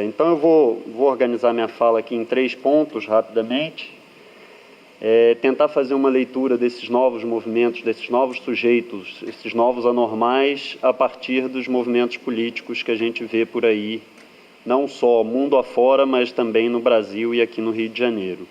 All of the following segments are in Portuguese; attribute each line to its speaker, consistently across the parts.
Speaker 1: Então eu vou organizar minha fala aqui em 3 pontos, rapidamente. Tentar fazer uma leitura desses novos movimentos, desses novos sujeitos, esses novos anormais, a partir dos movimentos políticos que a gente vê por aí, não só mundo afora, mas também no Brasil e aqui no Rio de Janeiro.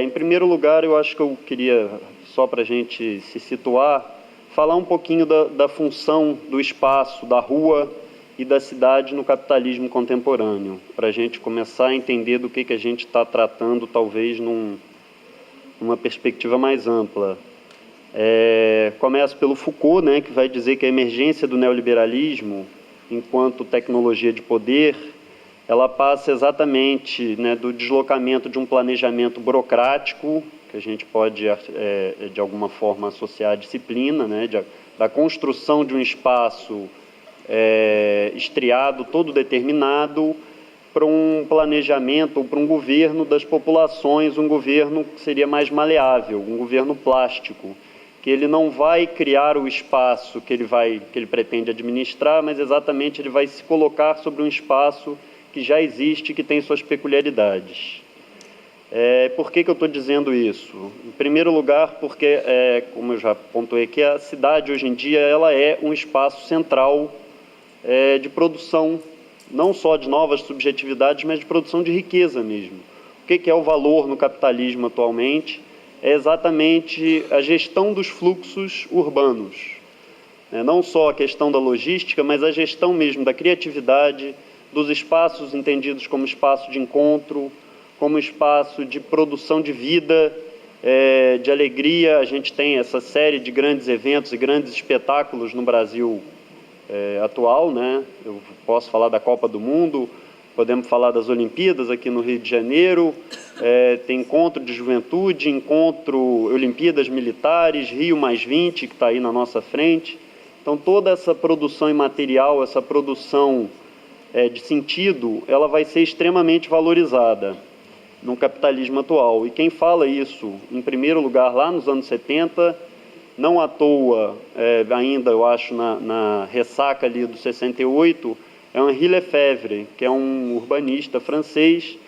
Speaker 1: Em primeiro lugar, eu acho que eu queria, só para a gente se situar, falar um pouquinho da função do espaço, da rua e da cidade no capitalismo contemporâneo, para a gente começar a entender do que a gente está tratando, talvez numa perspectiva mais ampla. Começo pelo Foucault, né, que vai dizer que a emergência do neoliberalismo, enquanto tecnologia de poder, ela passa exatamente, né, do deslocamento de um planejamento burocrático, que a gente pode, de alguma forma, associar à disciplina, né, da construção de um espaço estriado, todo determinado, para um planejamento ou para um governo das populações, um governo que seria mais maleável, um governo plástico, que ele não vai criar o espaço que ele pretende administrar, mas exatamente ele vai se colocar sobre um espaço que já existe e que tem suas peculiaridades. Por que eu estou dizendo isso? Em primeiro lugar, porque, como eu já pontuei aqui, a cidade hoje em dia ela é um espaço central de produção, não só de novas subjetividades, mas de produção de riqueza mesmo. O que é o valor no capitalismo atualmente? É exatamente a gestão dos fluxos urbanos. Não só a questão da logística, mas a gestão mesmo da criatividade, dos espaços entendidos como espaço de encontro, como espaço de produção de vida, de alegria. A gente tem essa série de grandes eventos e grandes espetáculos no Brasil atual, né? Eu posso falar da Copa do Mundo, podemos falar das Olimpíadas aqui no Rio de Janeiro, tem encontro de juventude, Olimpíadas militares, Rio +20, que está aí na nossa frente. Então, toda essa produção imaterial, essa produção de sentido, ela vai ser extremamente valorizada no capitalismo atual. E quem fala isso, em primeiro lugar, lá nos anos 70, não à toa, ainda, eu acho, na ressaca ali do 68, é Henri Lefebvre, que é um urbanista francês,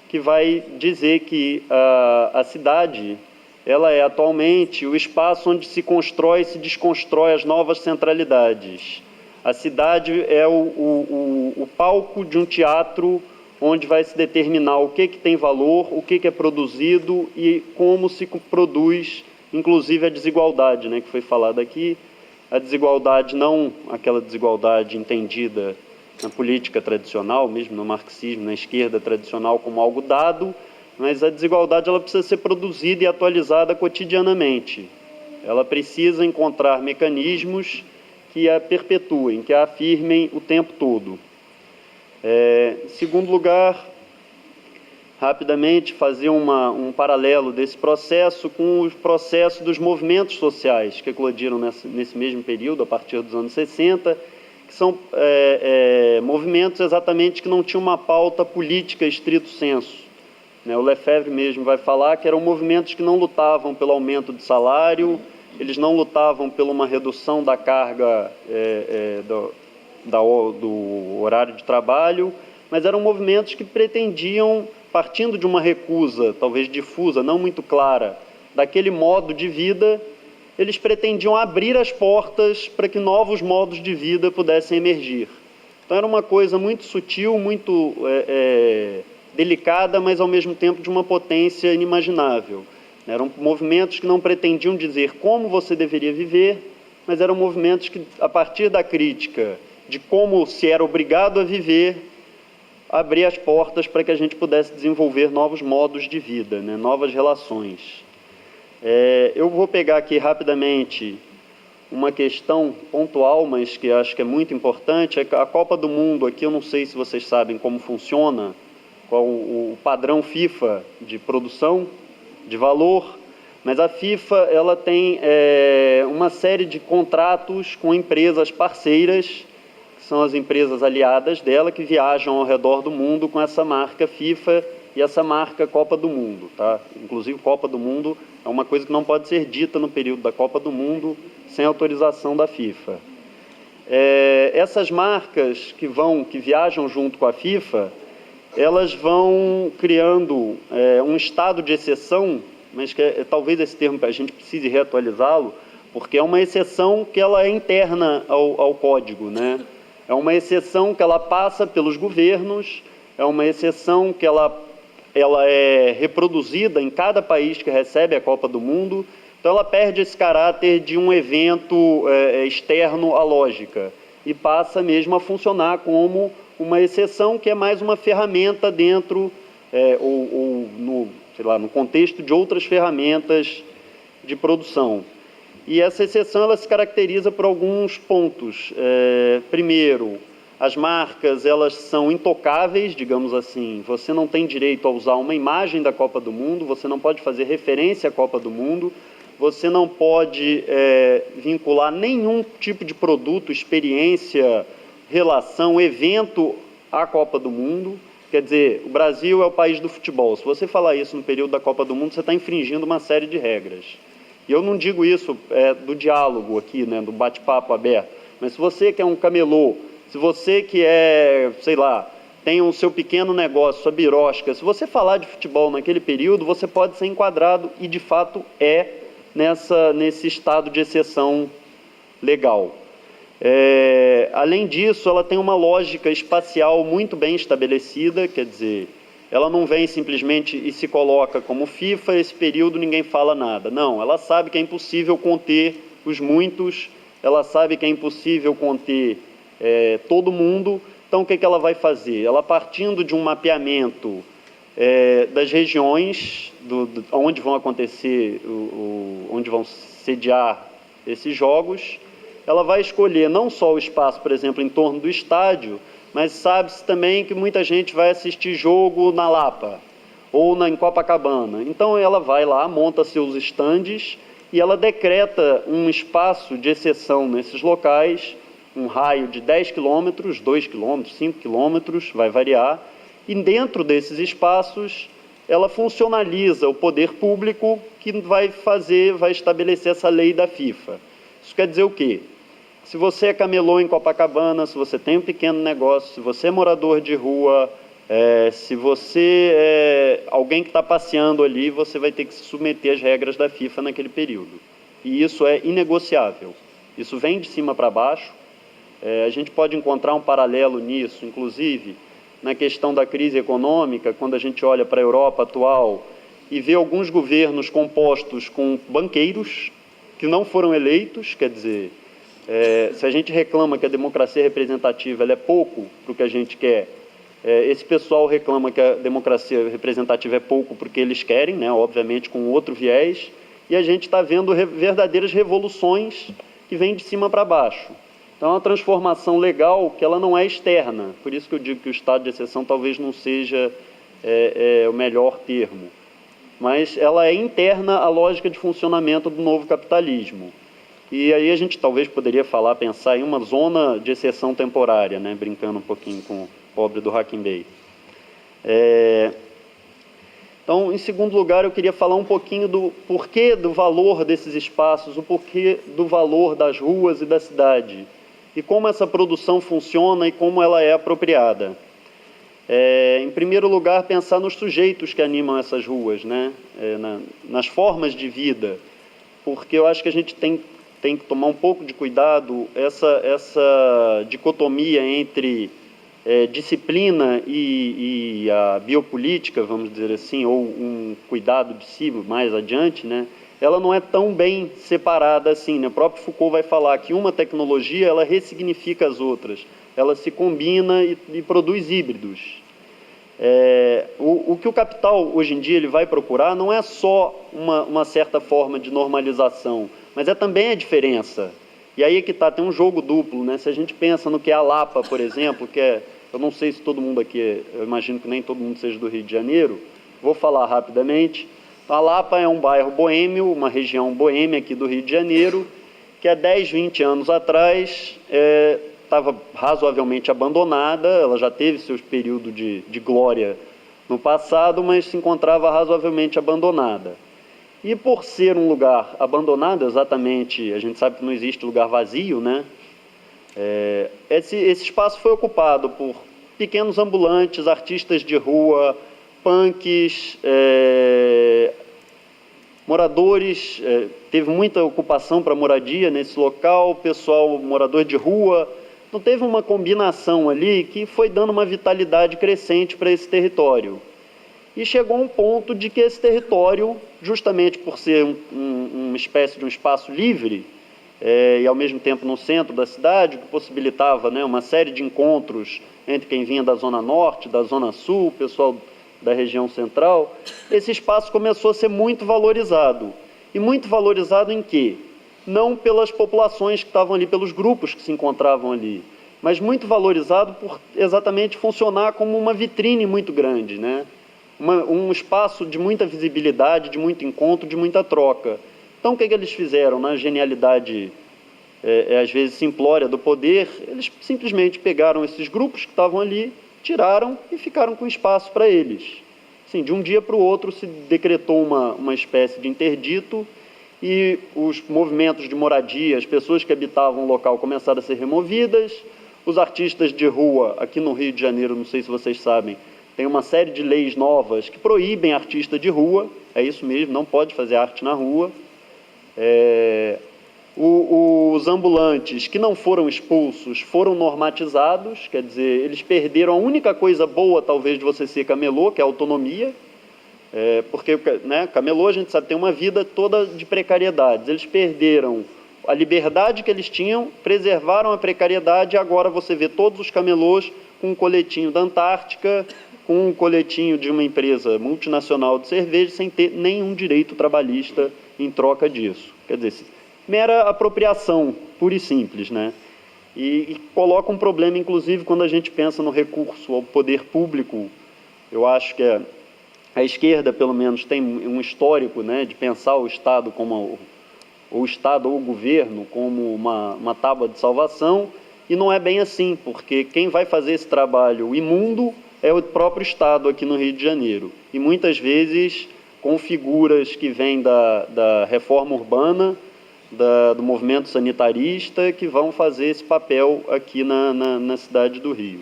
Speaker 1: que vai dizer que a cidade, ela é atualmente o espaço onde se constrói e se desconstrói as novas centralidades. A cidade é o palco de um teatro onde vai se determinar o que tem valor, o que é produzido e como se produz, inclusive a desigualdade, né, que foi falada aqui. A desigualdade, não aquela desigualdade entendida na política tradicional, mesmo no marxismo, na esquerda tradicional, como algo dado, mas a desigualdade ela precisa ser produzida e atualizada cotidianamente. Ela precisa encontrar mecanismos que a perpetuem, que a afirmem o tempo todo. Em segundo lugar, rapidamente fazer um paralelo desse processo com os processos dos movimentos sociais que eclodiram nesse mesmo período, a partir dos anos 60, que são movimentos exatamente que não tinham uma pauta política estrito sensu. O Lefebvre mesmo vai falar que eram movimentos que não lutavam pelo aumento de salário, eles não lutavam por uma redução da carga do horário de trabalho, mas eram movimentos que pretendiam, partindo de uma recusa, talvez difusa, não muito clara, daquele modo de vida, eles pretendiam abrir as portas para que novos modos de vida pudessem emergir. Então era uma coisa muito sutil, muito delicada, mas ao mesmo tempo de uma potência inimaginável. Eram movimentos que não pretendiam dizer como você deveria viver, mas eram movimentos que, a partir da crítica de como se era obrigado a viver, abrir as portas para que a gente pudesse desenvolver novos modos de vida, né, novas relações. Eu vou pegar aqui rapidamente uma questão pontual, mas que acho que é muito importante, é que a Copa do Mundo, aqui eu não sei se vocês sabem como funciona, qual o padrão FIFA de produção, de valor, mas a FIFA ela tem uma série de contratos com empresas parceiras, que são as empresas aliadas dela, que viajam ao redor do mundo com essa marca FIFA e essa marca Copa do Mundo. Tá? Inclusive, Copa do Mundo é uma coisa que não pode ser dita no período da Copa do Mundo sem autorização da FIFA. Essas marcas que viajam junto com a FIFA, elas vão criando um estado de exceção, mas que talvez esse termo a gente precise reatualizá-lo, porque é uma exceção que ela é interna ao código, né? É uma exceção que ela passa pelos governos, é uma exceção que ela é reproduzida em cada país que recebe a Copa do Mundo, então ela perde esse caráter de um evento externo à lógica e passa mesmo a funcionar como uma exceção que é mais uma ferramenta dentro no contexto de outras ferramentas de produção. E essa exceção ela se caracteriza por alguns pontos. Primeiro, as marcas elas são intocáveis, digamos assim. Você não tem direito a usar uma imagem da Copa do Mundo, você não pode fazer referência à Copa do Mundo, você não pode vincular nenhum tipo de produto, experiência, relação, evento à Copa do Mundo. Quer dizer, o Brasil é o país do futebol. Se você falar isso no período da Copa do Mundo, você está infringindo uma série de regras. E eu não digo isso do diálogo aqui, né, do bate-papo aberto, mas se você que é um camelô, se você que tem o seu pequeno negócio, sua birosca, se você falar de futebol naquele período, você pode ser enquadrado e, de fato, nesse estado de exceção legal. Além disso, ela tem uma lógica espacial muito bem estabelecida, quer dizer, ela não vem simplesmente e se coloca como FIFA, esse período ninguém fala nada. Não, ela sabe que é impossível conter os muitos, ela sabe que é impossível conter todo mundo, então o que ela vai fazer? Ela, partindo de um mapeamento das regiões onde vão acontecer, onde vão sediar esses jogos, ela vai escolher não só o espaço, por exemplo, em torno do estádio, mas sabe-se também que muita gente vai assistir jogo na Lapa ou em Copacabana. Então ela vai lá, monta seus estandes e ela decreta um espaço de exceção nesses locais, um raio de 10 quilômetros, 2 quilômetros, 5 quilômetros, vai variar, e dentro desses espaços ela funcionaliza o poder público que vai estabelecer essa lei da FIFA. Isso quer dizer o quê? Se você é camelô em Copacabana, se você tem um pequeno negócio, se você é morador de rua, se você é alguém que está passeando ali, você vai ter que se submeter às regras da FIFA naquele período. E isso é inegociável. Isso vem de cima para baixo. A gente pode encontrar um paralelo nisso, inclusive, na questão da crise econômica, quando a gente olha para a Europa atual e vê alguns governos compostos com banqueiros que não foram eleitos, quer dizer, se a gente reclama que a democracia representativa ela é pouco para o que a gente quer, esse pessoal reclama que a democracia representativa é pouco porque eles querem, né, obviamente com outro viés, e a gente está vendo verdadeiras revoluções que vêm de cima para baixo. Então, é uma transformação legal que ela não é externa, por isso que eu digo que o estado de exceção talvez não seja o melhor termo, mas ela é interna à lógica de funcionamento do novo capitalismo. E aí a gente talvez poderia pensar em uma zona de exceção temporária, né, brincando um pouquinho com o pobre do Hacking Bay. Então, em segundo lugar, eu queria falar um pouquinho do porquê do valor desses espaços, o porquê do valor das ruas e da cidade, e como essa produção funciona e como ela é apropriada. Em primeiro lugar, pensar nos sujeitos que animam essas ruas, né, nas formas de vida, porque eu acho que a gente tem que tomar um pouco de cuidado, essa dicotomia entre disciplina e a biopolítica, vamos dizer assim, ou um cuidado de si mais adiante, né? Ela não é tão bem separada assim, né? O próprio Foucault vai falar que uma tecnologia ela ressignifica as outras, ela se combina e produz híbridos. O que o capital hoje em dia ele vai procurar não é só uma certa forma de normalização, mas é também a diferença. E aí é que tá, tem um jogo duplo, né? Se a gente pensa no que é a Lapa, por exemplo, que é, eu não sei se todo mundo aqui, eu imagino que nem todo mundo seja do Rio de Janeiro, vou falar rapidamente. Então, a Lapa é um bairro boêmio, uma região boêmia aqui do Rio de Janeiro, que há 10, 20 anos atrás estava razoavelmente abandonada, ela já teve seus períodos de glória no passado, mas se encontrava razoavelmente abandonada. E por ser um lugar abandonado, exatamente, a gente sabe que não existe lugar vazio, né? Esse espaço foi ocupado por pequenos ambulantes, artistas de rua, punks, moradores, teve muita ocupação para moradia nesse local, pessoal morador de rua. Então teve uma combinação ali que foi dando uma vitalidade crescente para esse território. E chegou um ponto de que esse território, justamente por ser uma espécie de um espaço livre, e ao mesmo tempo no centro da cidade, que possibilitava, né, uma série de encontros entre quem vinha da Zona Norte, da Zona Sul, o pessoal da região central, esse espaço começou a ser muito valorizado. E muito valorizado em quê? Não pelas populações que estavam ali, pelos grupos que se encontravam ali, mas muito valorizado por exatamente funcionar como uma vitrine muito grande, né? Um espaço de muita visibilidade, de muito encontro, de muita troca. Então, o que eles fizeram? Na genialidade, às vezes, simplória do poder, eles simplesmente pegaram esses grupos que estavam ali, tiraram e ficaram com espaço para eles. Assim, de um dia para o outro se decretou uma espécie de interdito e os movimentos de moradia, as pessoas que habitavam o local começaram a ser removidas, os artistas de rua, aqui no Rio de Janeiro, não sei se vocês sabem, tem uma série de leis novas que proíbem artista de rua, é isso mesmo, não pode fazer arte na rua. Os ambulantes que não foram expulsos foram normatizados, quer dizer, eles perderam a única coisa boa, talvez, de você ser camelô, que é a autonomia, porque, né, camelô, a gente sabe, tem uma vida toda de precariedades. Eles perderam a liberdade que eles tinham, preservaram a precariedade, e agora você vê todos os camelôs com um coletinho da Antártica, com um coletinho de uma empresa multinacional de cerveja, sem ter nenhum direito trabalhista em troca disso. Quer dizer, mera apropriação, pura e simples, né? E coloca um problema, inclusive, quando a gente pensa no recurso ao poder público. Eu acho que a esquerda, pelo menos, tem um histórico, né, de pensar o Estado como o Estado ou o governo como uma tábua de salvação, e não é bem assim, porque quem vai fazer esse trabalho imundo é o próprio Estado aqui no Rio de Janeiro. E muitas vezes com figuras que vêm da reforma urbana, do movimento sanitarista, que vão fazer esse papel aqui na cidade do Rio.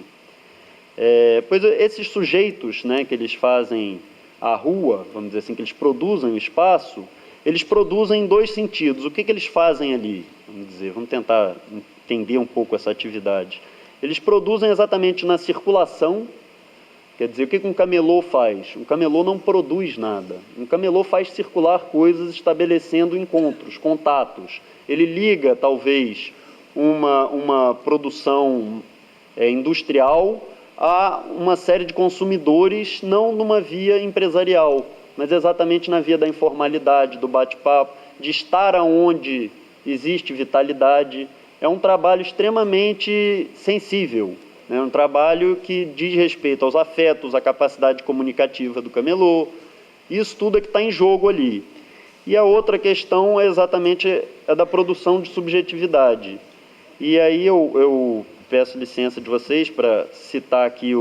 Speaker 1: Pois esses sujeitos, né, que eles fazem a rua, vamos dizer assim, que eles produzem o espaço, eles produzem em dois sentidos. O que eles fazem ali? Vamos tentar entender um pouco essa atividade. Eles produzem exatamente na circulação. Quer dizer, o que um camelô faz? Um camelô não produz nada. Um camelô faz circular coisas, estabelecendo encontros, contatos. Ele liga, talvez, uma produção industrial a uma série de consumidores, não numa via empresarial, mas exatamente na via da informalidade, do bate-papo, de estar aonde existe vitalidade. É um trabalho extremamente sensível. É um trabalho que diz respeito aos afetos, à capacidade comunicativa do camelô. Isso tudo é que está em jogo ali. E a outra questão é exatamente a da produção de subjetividade. E aí eu peço licença de vocês para citar aqui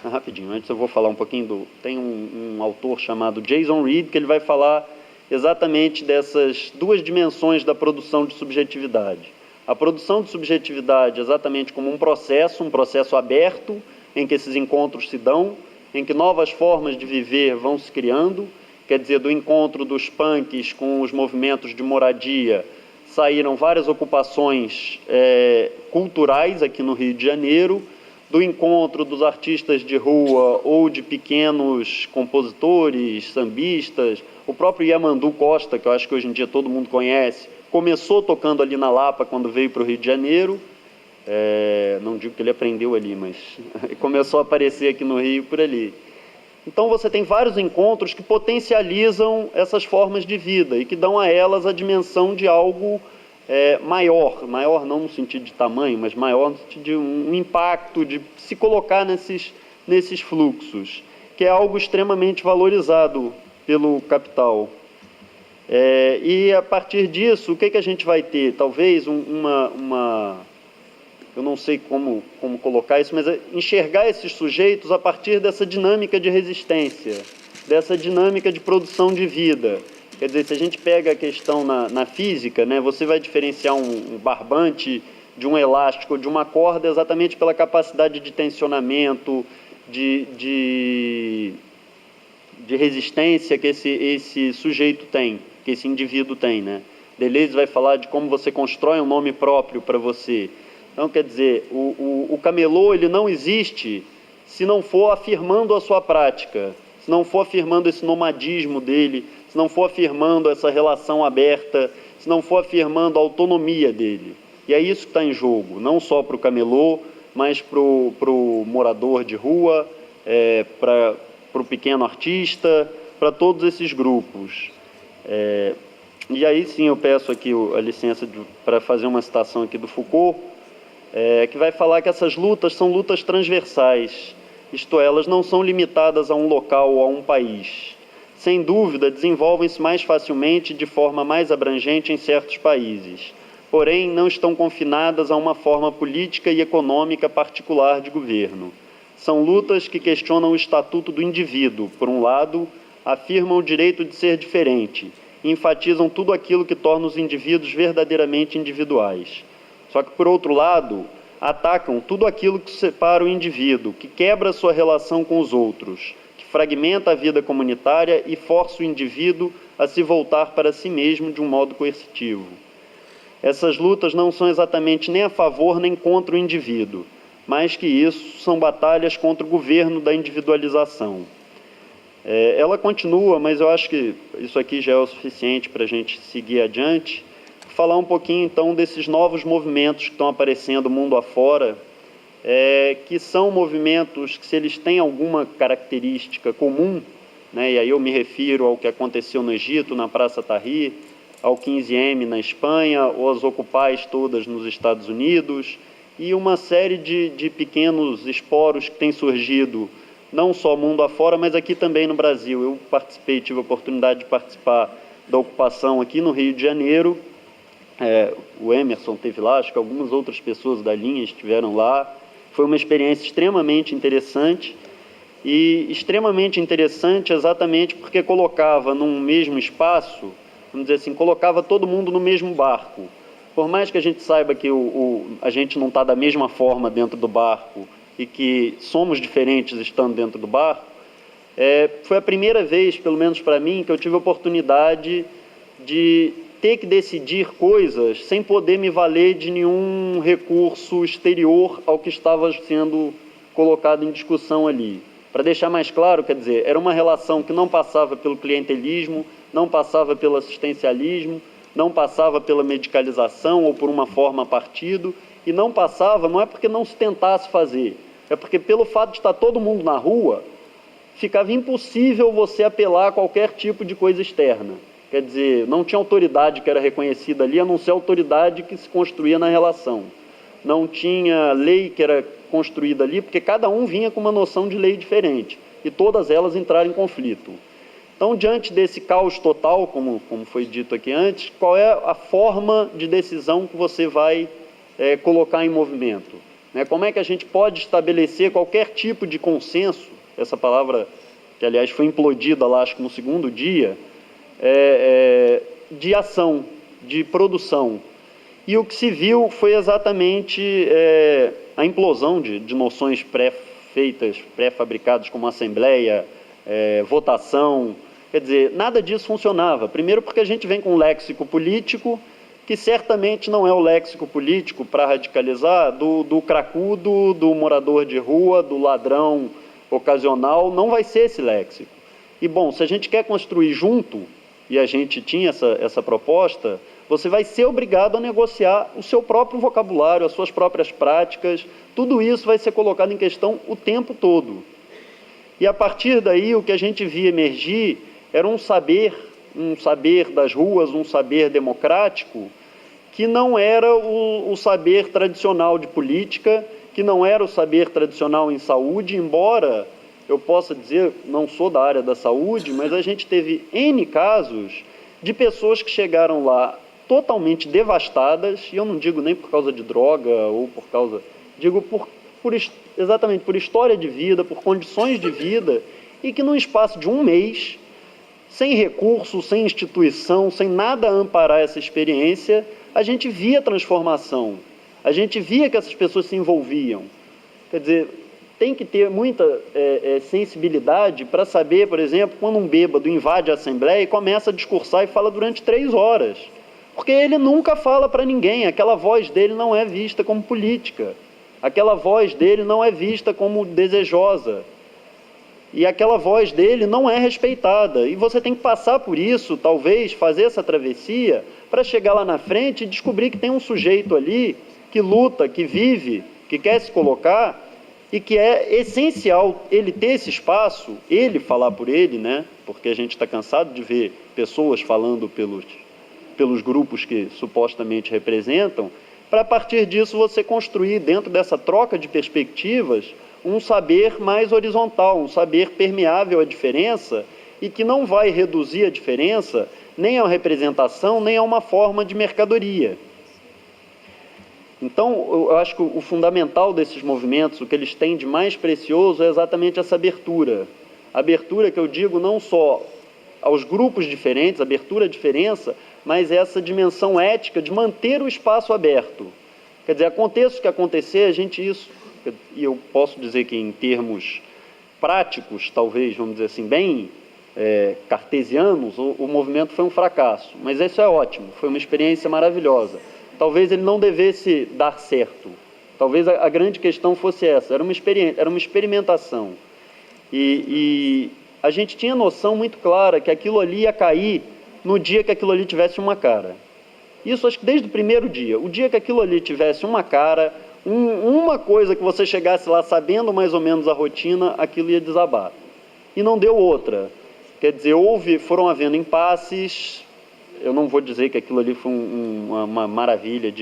Speaker 1: rapidinho, antes eu vou falar um pouquinho tem um autor chamado Jason Reed, que ele vai falar exatamente dessas duas dimensões da produção de subjetividade. A produção de subjetividade exatamente como um processo aberto, em que esses encontros se dão, em que novas formas de viver vão se criando, quer dizer, do encontro dos punks com os movimentos de moradia, saíram várias ocupações culturais aqui no Rio de Janeiro, do encontro dos artistas de rua ou de pequenos compositores, sambistas, o próprio Yamandu Costa, que eu acho que hoje em dia todo mundo conhece, começou tocando ali na Lapa quando veio para o Rio de Janeiro, não digo que ele aprendeu ali, mas começou a aparecer aqui no Rio por ali. Então você tem vários encontros que potencializam essas formas de vida e que dão a elas a dimensão de algo maior não no sentido de tamanho, mas maior no sentido de um impacto, de se colocar nesses fluxos, que é algo extremamente valorizado pelo capital. E a partir disso, o que a gente vai ter? Talvez eu não sei como colocar isso, mas enxergar esses sujeitos a partir dessa dinâmica de resistência, dessa dinâmica de produção de vida. Quer dizer, se a gente pega a questão na física, né, você vai diferenciar um barbante de um elástico, de uma corda, exatamente pela capacidade de tensionamento, de resistência que esse sujeito tem, que esse indivíduo tem, né? Deleuze vai falar de como você constrói um nome próprio para você. Então, quer dizer, o camelô ele não existe se não for afirmando a sua prática, se não for afirmando esse nomadismo dele, se não for afirmando essa relação aberta, se não for afirmando a autonomia dele. E é isso que está em jogo, não só para o camelô, mas para o morador de rua, para o pequeno artista, para todos esses grupos. E aí sim eu peço aqui a licença para fazer uma citação aqui do Foucault, que vai falar que essas lutas são lutas transversais, isto é, elas não são limitadas a um local ou a um país. Sem dúvida, desenvolvem-se mais facilmente de forma mais abrangente em certos países, porém não estão confinadas a uma forma política e econômica particular de governo. São lutas que questionam o estatuto do indivíduo, por um lado, afirmam o direito de ser diferente e enfatizam tudo aquilo que torna os indivíduos verdadeiramente individuais. Só que, por outro lado, atacam tudo aquilo que separa o indivíduo, que quebra sua relação com os outros, que fragmenta a vida comunitária e força o indivíduo a se voltar para si mesmo de um modo coercitivo. Essas lutas não são exatamente nem a favor nem contra o indivíduo, mais que isso, são batalhas contra o governo da individualização. Ela continua, mas eu acho que isso aqui já é o suficiente para a gente seguir adiante. Falar um pouquinho, então, desses novos movimentos que estão aparecendo mundo afora, que são movimentos que, se eles têm alguma característica comum, né, e aí eu me refiro ao que aconteceu no Egito, na Praça Tahrir, ao 15M na Espanha, ou às Ocupais todas nos Estados Unidos, e uma série de pequenos esporos que têm surgido, não só mundo afora, mas aqui também no Brasil. Eu tive a oportunidade de participar da ocupação aqui no Rio de Janeiro. O Emerson esteve lá, acho que algumas outras pessoas da linha estiveram lá. Foi uma experiência extremamente interessante, e extremamente interessante exatamente porque colocava num mesmo espaço, vamos dizer assim, colocava todo mundo no mesmo barco. Por mais que a gente saiba que a gente não está da mesma forma dentro do barco e que somos diferentes estando dentro do barco, foi a primeira vez, pelo menos para mim, que eu tive a oportunidade de ter que decidir coisas sem poder me valer de nenhum recurso exterior ao que estava sendo colocado em discussão ali. Para deixar mais claro, quer dizer, era uma relação que não passava pelo clientelismo, não passava pelo assistencialismo, não passava pela medicalização ou por uma forma partido, e não passava, não é porque não se tentasse fazer, é porque pelo fato de estar todo mundo na rua, ficava impossível você apelar a qualquer tipo de coisa externa. Quer dizer, não tinha autoridade que era reconhecida ali, a não ser a autoridade que se construía na relação. Não tinha lei que era construída ali, porque cada um vinha com uma noção de lei diferente, e todas elas entraram em conflito. Então, diante desse caos total, como foi dito aqui antes, qual é a forma de decisão que você vai colocar em movimento? Como é que a gente pode estabelecer qualquer tipo de consenso, essa palavra que, aliás, foi implodida lá, acho que no segundo dia, de ação, de produção. E o que se viu foi exatamente a implosão de noções pré-feitas, pré-fabricadas, como assembleia, votação. Quer dizer, nada disso funcionava. Primeiro porque a gente vem com um léxico político, que certamente não é o léxico político, para radicalizar, do cracudo, do morador de rua, do ladrão ocasional, não vai ser esse léxico. E, bom, se a gente quer construir junto, e a gente tinha essa proposta, você vai ser obrigado a negociar o seu próprio vocabulário, as suas próprias práticas, tudo isso vai ser colocado em questão o tempo todo. E, a partir daí, o que a gente via emergir era um saber das ruas, um saber democrático, que não era o saber tradicional de política, que não era o saber tradicional em saúde, embora eu possa dizer, não sou da área da saúde, mas a gente teve N casos de pessoas que chegaram lá totalmente devastadas, e eu não digo nem por causa de droga ou por causa... Digo exatamente por história de vida, por condições de vida, e que num espaço de um mês, sem recurso, sem instituição, sem nada a amparar essa experiência, a gente via transformação, a gente via que essas pessoas se envolviam. Quer dizer, tem que ter muita sensibilidade para saber, por exemplo, quando um bêbado invade a Assembleia e começa a discursar e fala durante 3 horas. Porque ele nunca fala para ninguém, aquela voz dele não é vista como política, aquela voz dele não é vista como desejosa, e aquela voz dele não é respeitada. E você tem que passar por isso, talvez, fazer essa travessia, para chegar lá na frente e descobrir que tem um sujeito ali que luta, que vive, que quer se colocar, e que é essencial ele ter esse espaço, ele falar por ele, né? Porque a gente está cansado de ver pessoas falando pelos grupos que supostamente representam, para a partir disso você construir, dentro dessa troca de perspectivas, um saber mais horizontal, um saber permeável à diferença e que não vai reduzir a diferença nem a uma representação, nem a uma forma de mercadoria. Então, eu acho que o fundamental desses movimentos, o que eles têm de mais precioso é exatamente essa abertura. Abertura que eu digo não só aos grupos diferentes, abertura à diferença, mas essa dimensão ética de manter o espaço aberto. Quer dizer, aconteça o que acontecer, e eu posso dizer que em termos práticos, talvez, vamos dizer assim, bem cartesianos, o movimento foi um fracasso. Mas isso é ótimo, foi uma experiência maravilhosa. Talvez ele não devesse dar certo. Talvez a grande questão fosse essa, era uma experimentação. E a gente tinha noção muito clara que aquilo ali ia cair no dia que aquilo ali tivesse uma cara. Isso acho que desde o primeiro dia. O dia que aquilo ali tivesse uma cara, uma coisa que você chegasse lá sabendo mais ou menos a rotina, aquilo ia desabar. E não deu outra. Quer dizer, foram havendo impasses. Eu não vou dizer que aquilo ali foi uma maravilha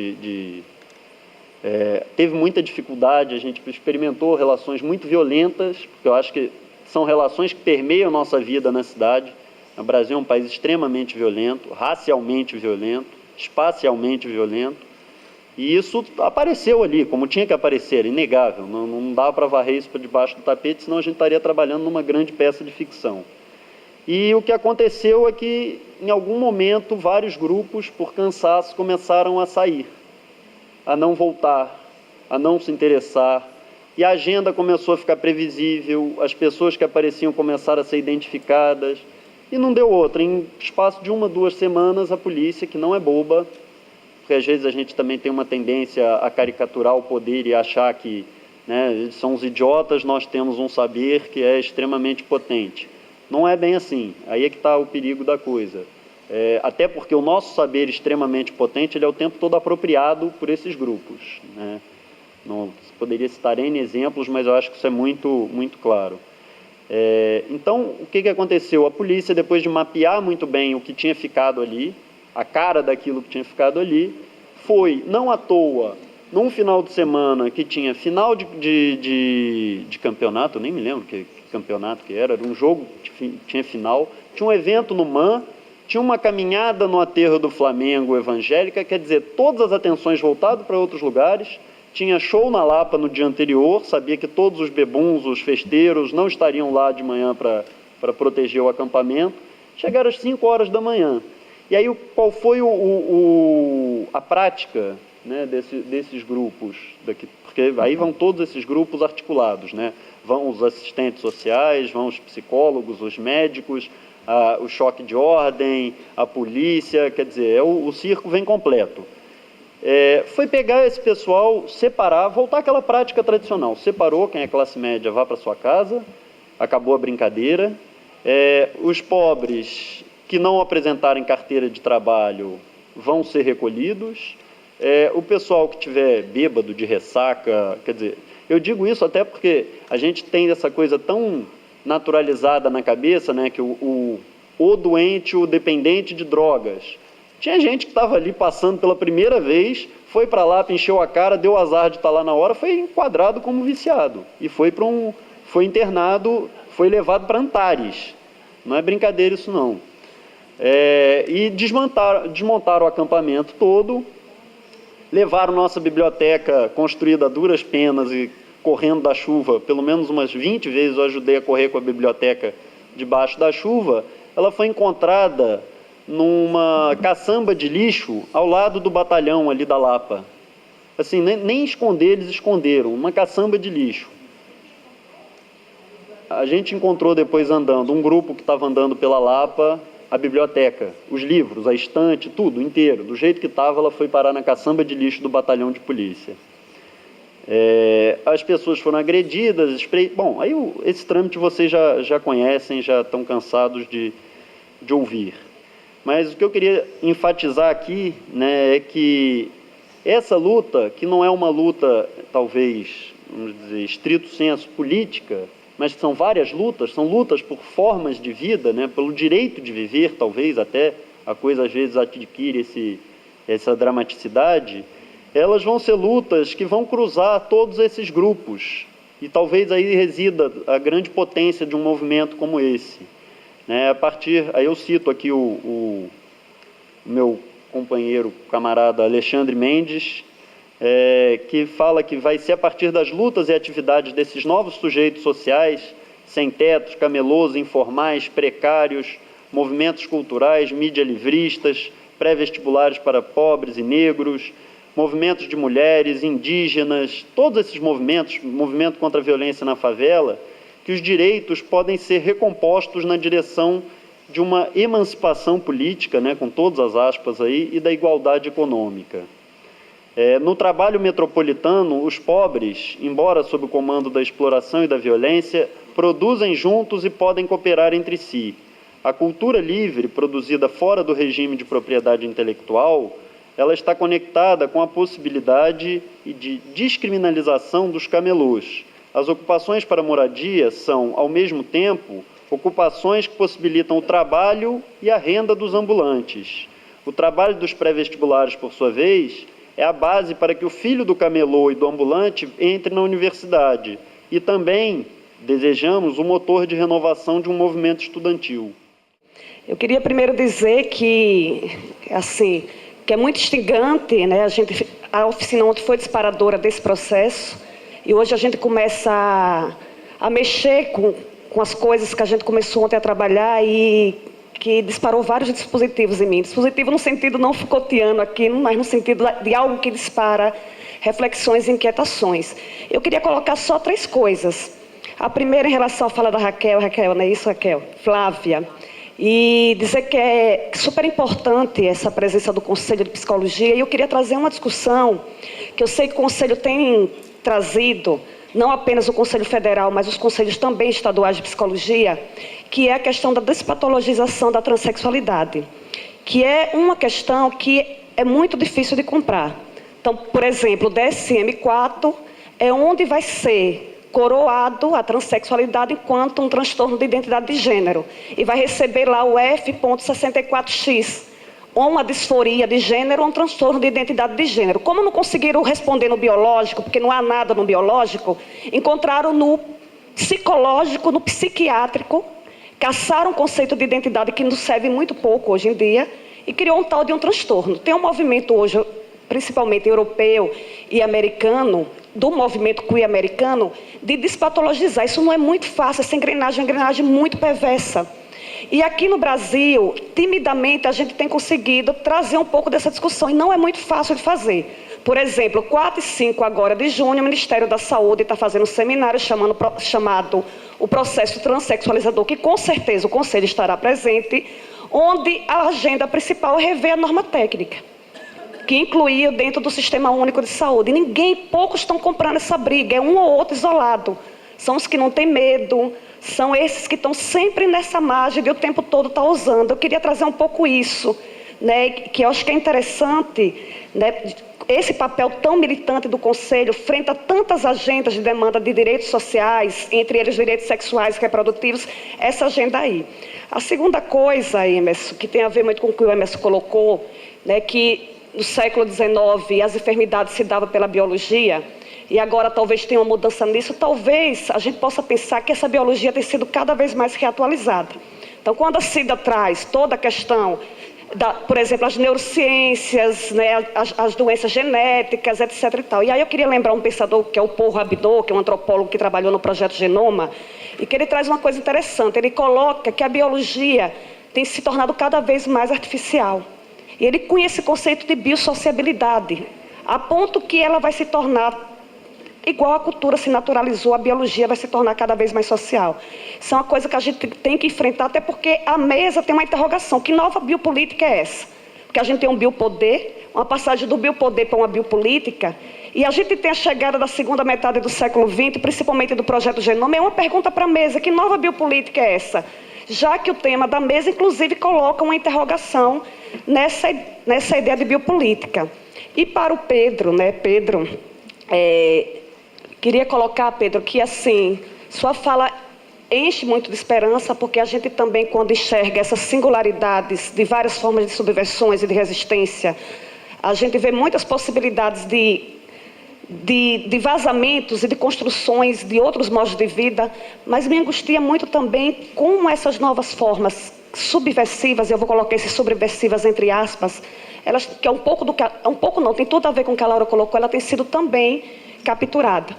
Speaker 1: teve muita dificuldade, a gente experimentou relações muito violentas, porque eu acho que são relações que permeiam a nossa vida na cidade. O Brasil é um país extremamente violento, racialmente violento, espacialmente violento, e isso apareceu ali, como tinha que aparecer, inegável, não dá para varrer isso para debaixo do tapete, senão a gente estaria trabalhando numa grande peça de ficção. E o que aconteceu é que, em algum momento, vários grupos, por cansaço, começaram a sair, a não voltar, a não se interessar, e a agenda começou a ficar previsível, as pessoas que apareciam começaram a ser identificadas, e não deu outra. Em espaço de 1, 2 semanas, a polícia, que não é boba, porque às vezes a gente também tem uma tendência a caricaturar o poder e achar que, né, eles são os idiotas, nós temos um saber que é extremamente potente. Não é bem assim, aí é que está o perigo da coisa. Até porque o nosso saber extremamente potente, ele é o tempo todo apropriado por esses grupos, né? Não, poderia citar N exemplos, mas eu acho que isso é muito, muito claro. Então, o que aconteceu? A polícia, depois de mapear muito bem o que tinha ficado ali, a cara daquilo que tinha ficado ali, foi, não à toa, num final de semana que tinha final de campeonato, eu nem me lembro que campeonato que era um jogo que tinha final, tinha um evento no MAN, tinha uma caminhada no aterro do Flamengo evangélica, quer dizer, todas as atenções voltadas para outros lugares, tinha show na Lapa no dia anterior, sabia que todos os bebuns, os festeiros, não estariam lá de manhã para proteger o acampamento. Chegaram às 5 horas da manhã. E aí qual foi a prática, né, desses grupos? Porque aí vão todos esses grupos articulados, né? Vão os assistentes sociais, vão os psicólogos, os médicos, o choque de ordem, a polícia, quer dizer, o circo vem completo. Foi pegar esse pessoal, separar, voltar àquela prática tradicional. Separou, quem é classe média vá para sua casa, acabou a brincadeira. Os pobres que não apresentarem carteira de trabalho vão ser recolhidos. O pessoal que tiver bêbado, de ressaca, quer dizer, eu digo isso até porque a gente tem essa coisa tão naturalizada na cabeça, né, que o doente, o dependente de drogas. Tinha gente que estava ali passando pela primeira vez, foi para lá, encheu a cara, deu azar de estar lá na hora, foi enquadrado como viciado e foi internado, foi levado para Antares. Não é brincadeira isso não. E desmontaram o acampamento todo, levaram nossa biblioteca construída a duras penas e correndo da chuva, pelo menos umas 20 vezes eu ajudei a correr com a biblioteca debaixo da chuva. Ela foi encontrada numa caçamba de lixo ao lado do batalhão ali da Lapa. Assim, nem esconder, eles esconderam, uma caçamba de lixo. A gente encontrou depois andando, um grupo que estava andando pela Lapa, a biblioteca, os livros, a estante, tudo inteiro. Do jeito que estava, ela foi parar na caçamba de lixo do batalhão de polícia. As pessoas foram agredidas, bom, aí esse trâmite vocês já conhecem, já estão cansados de ouvir. Mas o que eu queria enfatizar aqui, né, é que essa luta, que não é uma luta, talvez, vamos dizer, estrito senso política, mas são várias lutas, são lutas por formas de vida, né, pelo direito de viver, talvez até a coisa às vezes adquire essa dramaticidade, elas vão ser lutas que vão cruzar todos esses grupos, e talvez aí resida a grande potência de um movimento como esse. Aí eu cito aqui o meu companheiro, camarada Alexandre Mendes, que fala que vai ser a partir das lutas e atividades desses novos sujeitos sociais, sem tetos, camelôs, informais, precários, movimentos culturais, mídia livristas, pré-vestibulares para pobres e negros, movimentos de mulheres, indígenas, todos esses movimentos, movimento contra a violência na favela, que os direitos podem ser recompostos na direção de uma emancipação política, né, com todas as aspas aí, e da igualdade econômica. No trabalho metropolitano, os pobres, embora sob o comando da exploração e da violência, produzem juntos e podem cooperar entre si. A cultura livre, produzida fora do regime de propriedade intelectual, ela está conectada com a possibilidade de descriminalização dos camelôs. As ocupações para moradia são, ao mesmo tempo, ocupações que possibilitam o trabalho e a renda dos ambulantes. O trabalho dos pré-vestibulares, por sua vez, é a base para que o filho do camelô e do ambulante entre na universidade. E também desejamos o motor de renovação de um movimento estudantil.
Speaker 2: Eu queria primeiro dizer que é muito instigante, né? A oficina ontem foi disparadora desse processo. E hoje a gente começa a mexer com as coisas que a gente começou ontem a trabalhar e que disparou vários dispositivos em mim. Dispositivo no sentido não Foucaultiano aqui, mas no sentido de algo que dispara reflexões e inquietações. Eu queria colocar só 3 coisas. A primeira em relação à fala da Raquel, não é isso, Raquel? Flávia. E dizer que é super importante essa presença do Conselho de Psicologia. E eu queria trazer uma discussão que eu sei que o Conselho tem trazido, não apenas o Conselho Federal, mas os conselhos também estaduais de psicologia, que é a questão da despatologização da transexualidade, que é uma questão que é muito difícil de comprar. Então, por exemplo, o DSM-4 é onde vai ser coroado a transexualidade enquanto um transtorno de identidade de gênero, e vai receber lá o F.64X, ou uma disforia de gênero ou um transtorno de identidade de gênero. Como não conseguiram responder no biológico, porque não há nada no biológico, encontraram no psicológico, no psiquiátrico, caçaram um conceito de identidade que nos serve muito pouco hoje em dia, e criou um tal de um transtorno. Tem um movimento hoje, principalmente europeu e americano, do movimento queer americano, de despatologizar. Isso não é muito fácil, essa engrenagem é uma engrenagem muito perversa. E aqui no Brasil, timidamente, a gente tem conseguido trazer um pouco dessa discussão, e não é muito fácil de fazer. Por exemplo, 4 e 5 agora de junho, o Ministério da Saúde está fazendo um seminário chamado o Processo Transsexualizador, que com certeza o Conselho estará presente, onde a agenda principal é rever a norma técnica, que incluía dentro do Sistema Único de Saúde. E poucos estão comprando essa briga, é um ou outro isolado. São os que não têm medo, são esses que estão sempre nessa margem de o tempo todo estar usando. Eu queria trazer um pouco isso, né, que eu acho que é interessante, né, esse papel tão militante do Conselho frente a tantas agendas de demanda de direitos sociais, entre eles direitos sexuais e reprodutivos, essa agenda aí. A segunda coisa, Emerson, que tem a ver muito com o que o Emerson colocou, né, que no século XIX as enfermidades se davam pela biologia, e agora talvez tenha uma mudança nisso, talvez a gente possa pensar que essa biologia tem sido cada vez mais reatualizada. Então, quando a Cida traz toda a questão, por exemplo, as neurociências, né, as doenças genéticas, etc. e tal. E aí eu queria lembrar um pensador que é o Paul Rabinow, que é um antropólogo que trabalhou no projeto Genoma, e que ele traz uma coisa interessante. Ele coloca que a biologia tem se tornado cada vez mais artificial. E ele cunha esse conceito de biosociabilidade, a ponto que ela vai se tornar, igual a cultura se naturalizou, a biologia vai se tornar cada vez mais social. Isso é uma coisa que a gente tem que enfrentar, até porque a mesa tem uma interrogação. Que nova biopolítica é essa? Porque a gente tem um biopoder, uma passagem do biopoder para uma biopolítica, e a gente tem a chegada da segunda metade do século XX, principalmente do projeto Genoma. É uma pergunta para a mesa: que nova biopolítica é essa? Já que o tema da mesa, inclusive, coloca uma interrogação nessa ideia de biopolítica. E para o Pedro, né, Pedro, queria colocar, Pedro, que assim, sua fala enche muito de esperança, porque a gente também, quando enxerga essas singularidades de várias formas de subversões e de resistência, a gente vê muitas possibilidades de vazamentos e de construções de outros modos de vida, mas me angustia muito também como essas novas formas subversivas, e eu vou colocar esses subversivas entre aspas, elas, que é um pouco não, tem tudo a ver com o que a Laura colocou, ela tem sido também capturada.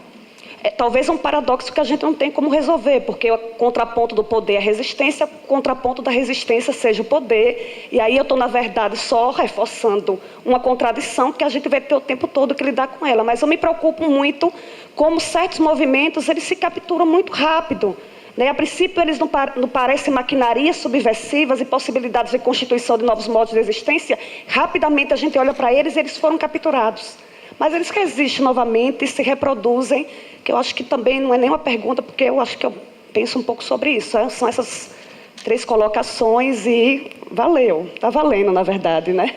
Speaker 2: Talvez um paradoxo que a gente não tem como resolver, porque o contraponto do poder é a resistência, o contraponto da resistência seja o poder, e aí eu estou, na verdade, só reforçando uma contradição que a gente vai ter o tempo todo que lidar com ela. Mas eu me preocupo muito como certos movimentos, eles se capturam muito rápido, né? A princípio, eles não parecem maquinarias subversivas e possibilidades de constituição de novos modos de existência. Rapidamente a gente olha para eles e eles foram capturados. Mas eles resistem novamente e se reproduzem, que eu acho que também não é nenhuma pergunta, porque eu acho que eu penso um pouco sobre isso. São essas 3 colocações e valeu. Está valendo, na verdade, né?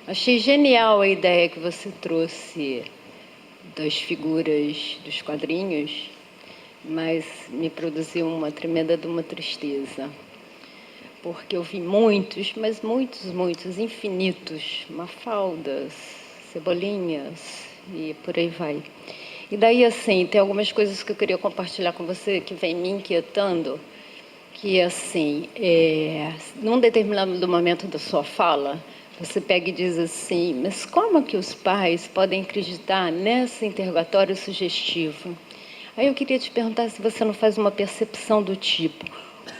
Speaker 3: Achei genial a ideia que você trouxe das figuras dos quadrinhos, mas me produziu uma tremenda de uma tristeza. Porque eu vi muitos, mas muitos, infinitos, Mafaldas, Cebolinhas e por aí vai. E daí, assim, tem algumas coisas que eu queria compartilhar com você que vem me inquietando, que, assim, num determinado momento da sua fala, você pega e diz assim: mas como que os pais podem acreditar nesse interrogatório sugestivo? Aí eu queria te perguntar se você não faz uma percepção do tipo: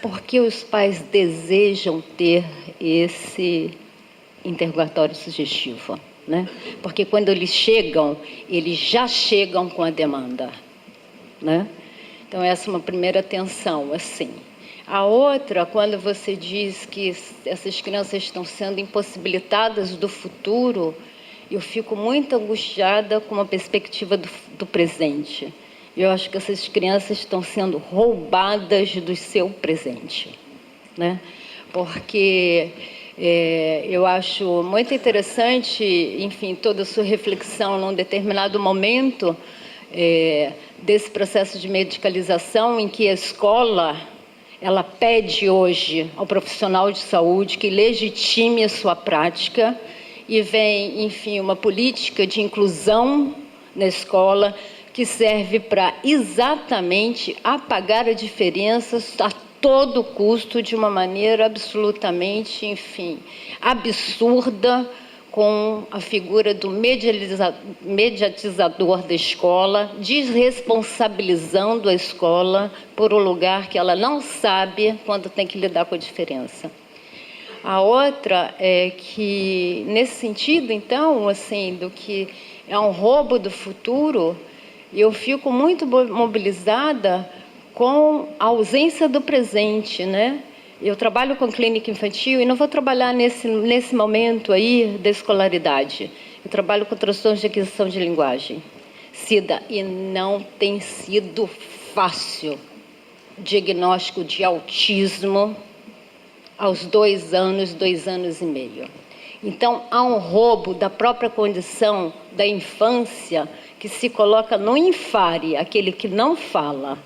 Speaker 3: por que os pais desejam ter esse interrogatório sugestivo, né? Porque quando eles já chegam com a demanda, né? Então, essa é uma primeira tensão, assim. A outra, quando você diz que essas crianças estão sendo impossibilitadas do futuro, eu fico muito angustiada com a perspectiva do presente. Eu acho que essas crianças estão sendo roubadas do seu presente, né? Porque eu acho muito interessante, enfim, toda a sua reflexão num determinado momento desse processo de medicalização em que a escola, ela pede hoje ao profissional de saúde que legitime a sua prática e vem, enfim, uma política de inclusão na escola que serve para exatamente apagar a diferença a todo custo, de uma maneira absolutamente, enfim, absurda, com a figura do mediatizador da escola, desresponsabilizando a escola por um lugar que ela não sabe quando tem que lidar com a diferença. A outra é que, nesse sentido, então, assim, do que é um roubo do futuro, eu fico muito mobilizada com a ausência do presente, né? Eu trabalho com clínica infantil e não vou trabalhar nesse momento aí da escolaridade. Eu trabalho com transtornos de aquisição de linguagem, Cida, e não tem sido fácil. Diagnóstico de autismo aos 2 anos e meio. Então, há um roubo da própria condição da infância que se coloca no infare, aquele que não fala,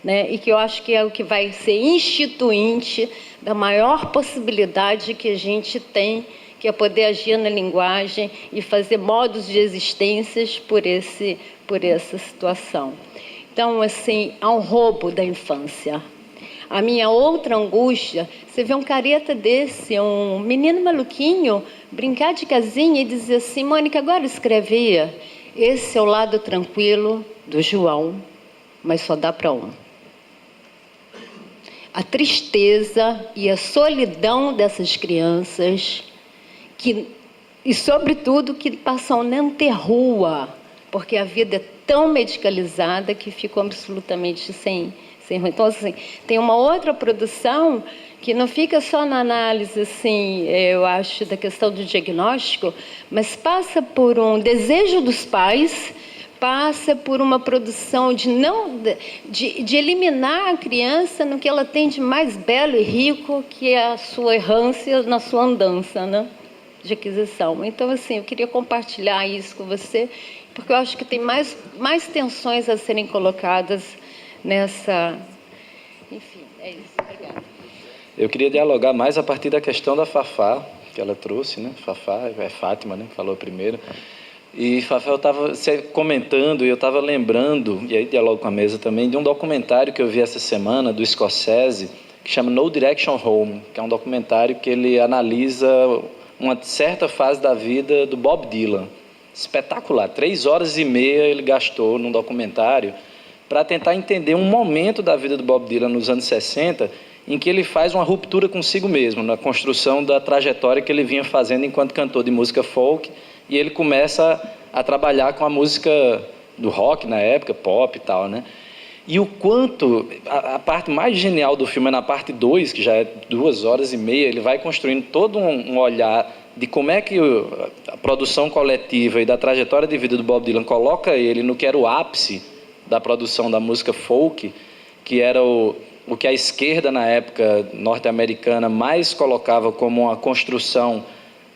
Speaker 3: né? E que eu acho que é o que vai ser instituinte da maior possibilidade que a gente tem, que é poder agir na linguagem e fazer modos de existências por essa situação. Então, assim, há um roubo da infância. A minha outra angústia, você vê um careta desse, um menino maluquinho, brincar de casinha e dizer assim, Mônica, agora escreve, esse é o lado tranquilo do João, mas só dá para um. A tristeza e a solidão dessas crianças, e sobretudo que passam na rua, porque a vida é tão medicalizada que ficam absolutamente sem ruim. Então, assim, tem uma outra produção que não fica só na análise, assim, eu acho, da questão do diagnóstico, mas passa por um desejo dos pais, passa por uma produção de eliminar a criança no que ela tem de mais belo e rico, que é a sua errância na sua andança, né, de aquisição. Então, assim, eu queria compartilhar isso com você, porque eu acho que tem mais tensões a serem colocadas nessa... Enfim, é isso. Obrigada.
Speaker 4: Eu queria dialogar mais a partir da questão da Fafá, que ela trouxe, né? Fafá, é Fátima, né? Falou primeiro. E Fafá, eu estava comentando e eu estava lembrando, e aí dialogo com a mesa também, de um documentário que eu vi essa semana, do Scorsese, que chama No Direction Home, que é um documentário que ele analisa uma certa fase da vida do Bob Dylan. Espetacular, 3 horas e meia ele gastou num documentário para tentar entender um momento da vida do Bob Dylan nos anos 60, em que ele faz uma ruptura consigo mesmo, na construção da trajetória que ele vinha fazendo enquanto cantor de música folk, e ele começa a trabalhar com a música do rock na época, pop e tal, né? E o quanto, a parte mais genial do filme é na parte 2, que já é 2 horas e meia, ele vai construindo todo um olhar de como é que a produção coletiva e da trajetória de vida do Bob Dylan coloca ele no que era o ápice da produção da música folk, que era o que a esquerda na época norte-americana mais colocava como uma construção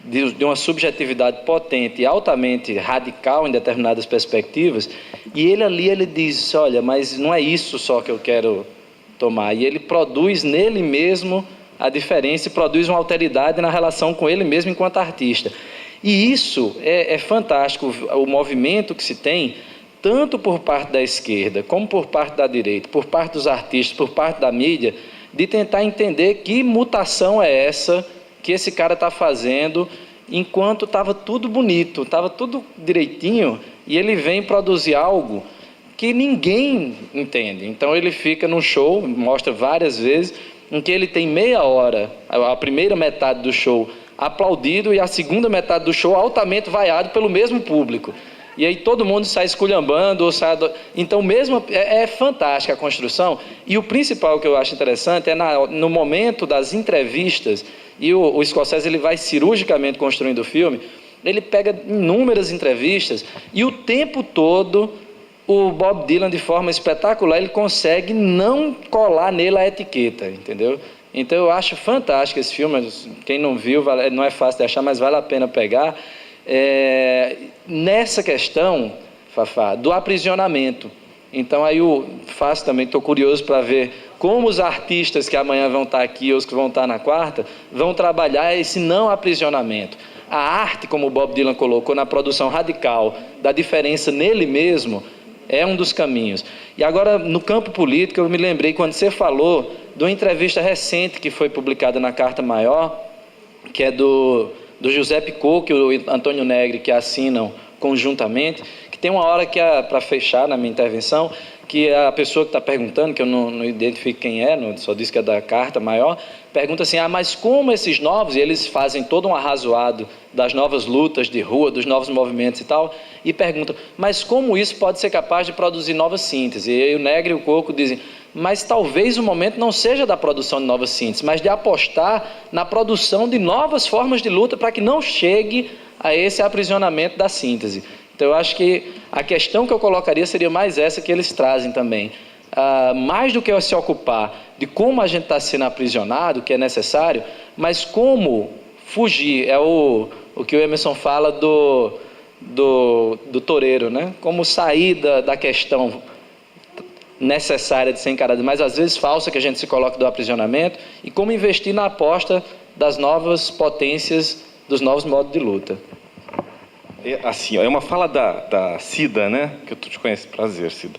Speaker 4: de uma subjetividade potente e altamente radical em determinadas perspectivas, e ele diz, olha, mas não é isso só que eu quero tomar, e ele produz nele mesmo a diferença e produz uma alteridade na relação com ele mesmo enquanto artista. E isso é fantástico, o movimento que se tem, tanto por parte da esquerda, como por parte da direita, por parte dos artistas, por parte da mídia, de tentar entender que mutação é essa que esse cara está fazendo, enquanto estava tudo bonito, estava tudo direitinho, e ele vem produzir algo que ninguém entende. Então ele fica num show, mostra várias vezes, em que ele tem meia hora, a primeira metade do show aplaudido e a segunda metade do show altamente vaiado pelo mesmo público. E aí todo mundo sai esculhambando, então mesmo é fantástica a construção. E o principal que eu acho interessante é no momento das entrevistas, e o Scorsese ele vai cirurgicamente construindo o filme, ele pega inúmeras entrevistas e o tempo todo o Bob Dylan, de forma espetacular, ele consegue não colar nele a etiqueta, entendeu? Então eu acho fantástico esse filme, quem não viu, não é fácil de achar, mas vale a pena pegar. Nessa questão, Fafá, do aprisionamento. Então aí eu faço também, estou curioso para ver como os artistas que amanhã vão estar aqui, ou os que vão estar na quarta, vão trabalhar esse não aprisionamento. A arte, como o Bob Dylan colocou, na produção radical da diferença nele mesmo, é um dos caminhos. E agora, no campo político, eu me lembrei quando você falou de uma entrevista recente que foi publicada na Carta Maior, que é do José Picot, que o Antônio Negri, que assinam conjuntamente, que tem uma hora que, para fechar na minha intervenção, que a pessoa que está perguntando, que eu não identifico quem é, só disse que é da Carta Maior, pergunta assim, mas como esses novos, e eles fazem todo um arrazoado das novas lutas de rua, dos novos movimentos e tal, e perguntam, mas como isso pode ser capaz de produzir novas sínteses? E aí o Negri e o Coco dizem, mas talvez o momento não seja da produção de novas sínteses, mas de apostar na produção de novas formas de luta para que não chegue a esse aprisionamento da síntese. Então eu acho que a questão que eu colocaria seria mais essa que eles trazem também. Mais do que se ocupar de como a gente está sendo aprisionado, que é necessário, mas como fugir. É o que o Emerson fala do toureiro, né? Como sair da questão necessária de ser encarada, mas às vezes falsa, que a gente se coloca do aprisionamento, e como investir na aposta das novas potências, dos novos modos de luta.
Speaker 5: Assim, é uma fala da Cida, né? Que tu te conhece. Prazer, Cida.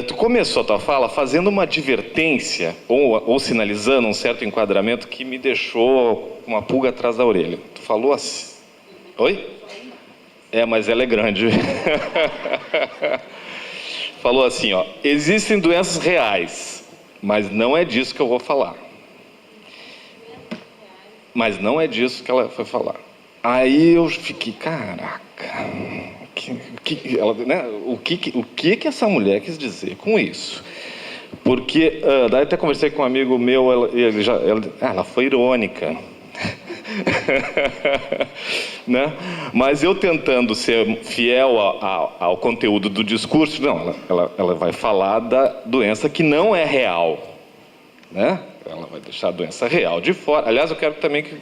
Speaker 5: Tu começou a tua fala fazendo uma advertência ou sinalizando um certo enquadramento que me deixou uma pulga atrás da orelha. Tu falou assim... Oi? Mas ela é grande. Falou assim, ó, existem doenças reais, mas não é disso que eu vou falar. Mas não é disso que ela foi falar. Aí eu fiquei, caraca, o que essa mulher quis dizer com isso? Porque, daí até conversei com um amigo meu, ela foi irônica. Né? Mas eu tentando ser fiel ao conteúdo do discurso, não, ela vai falar da doença que não é real, né? Ela vai deixar a doença real de fora. Aliás, eu quero também que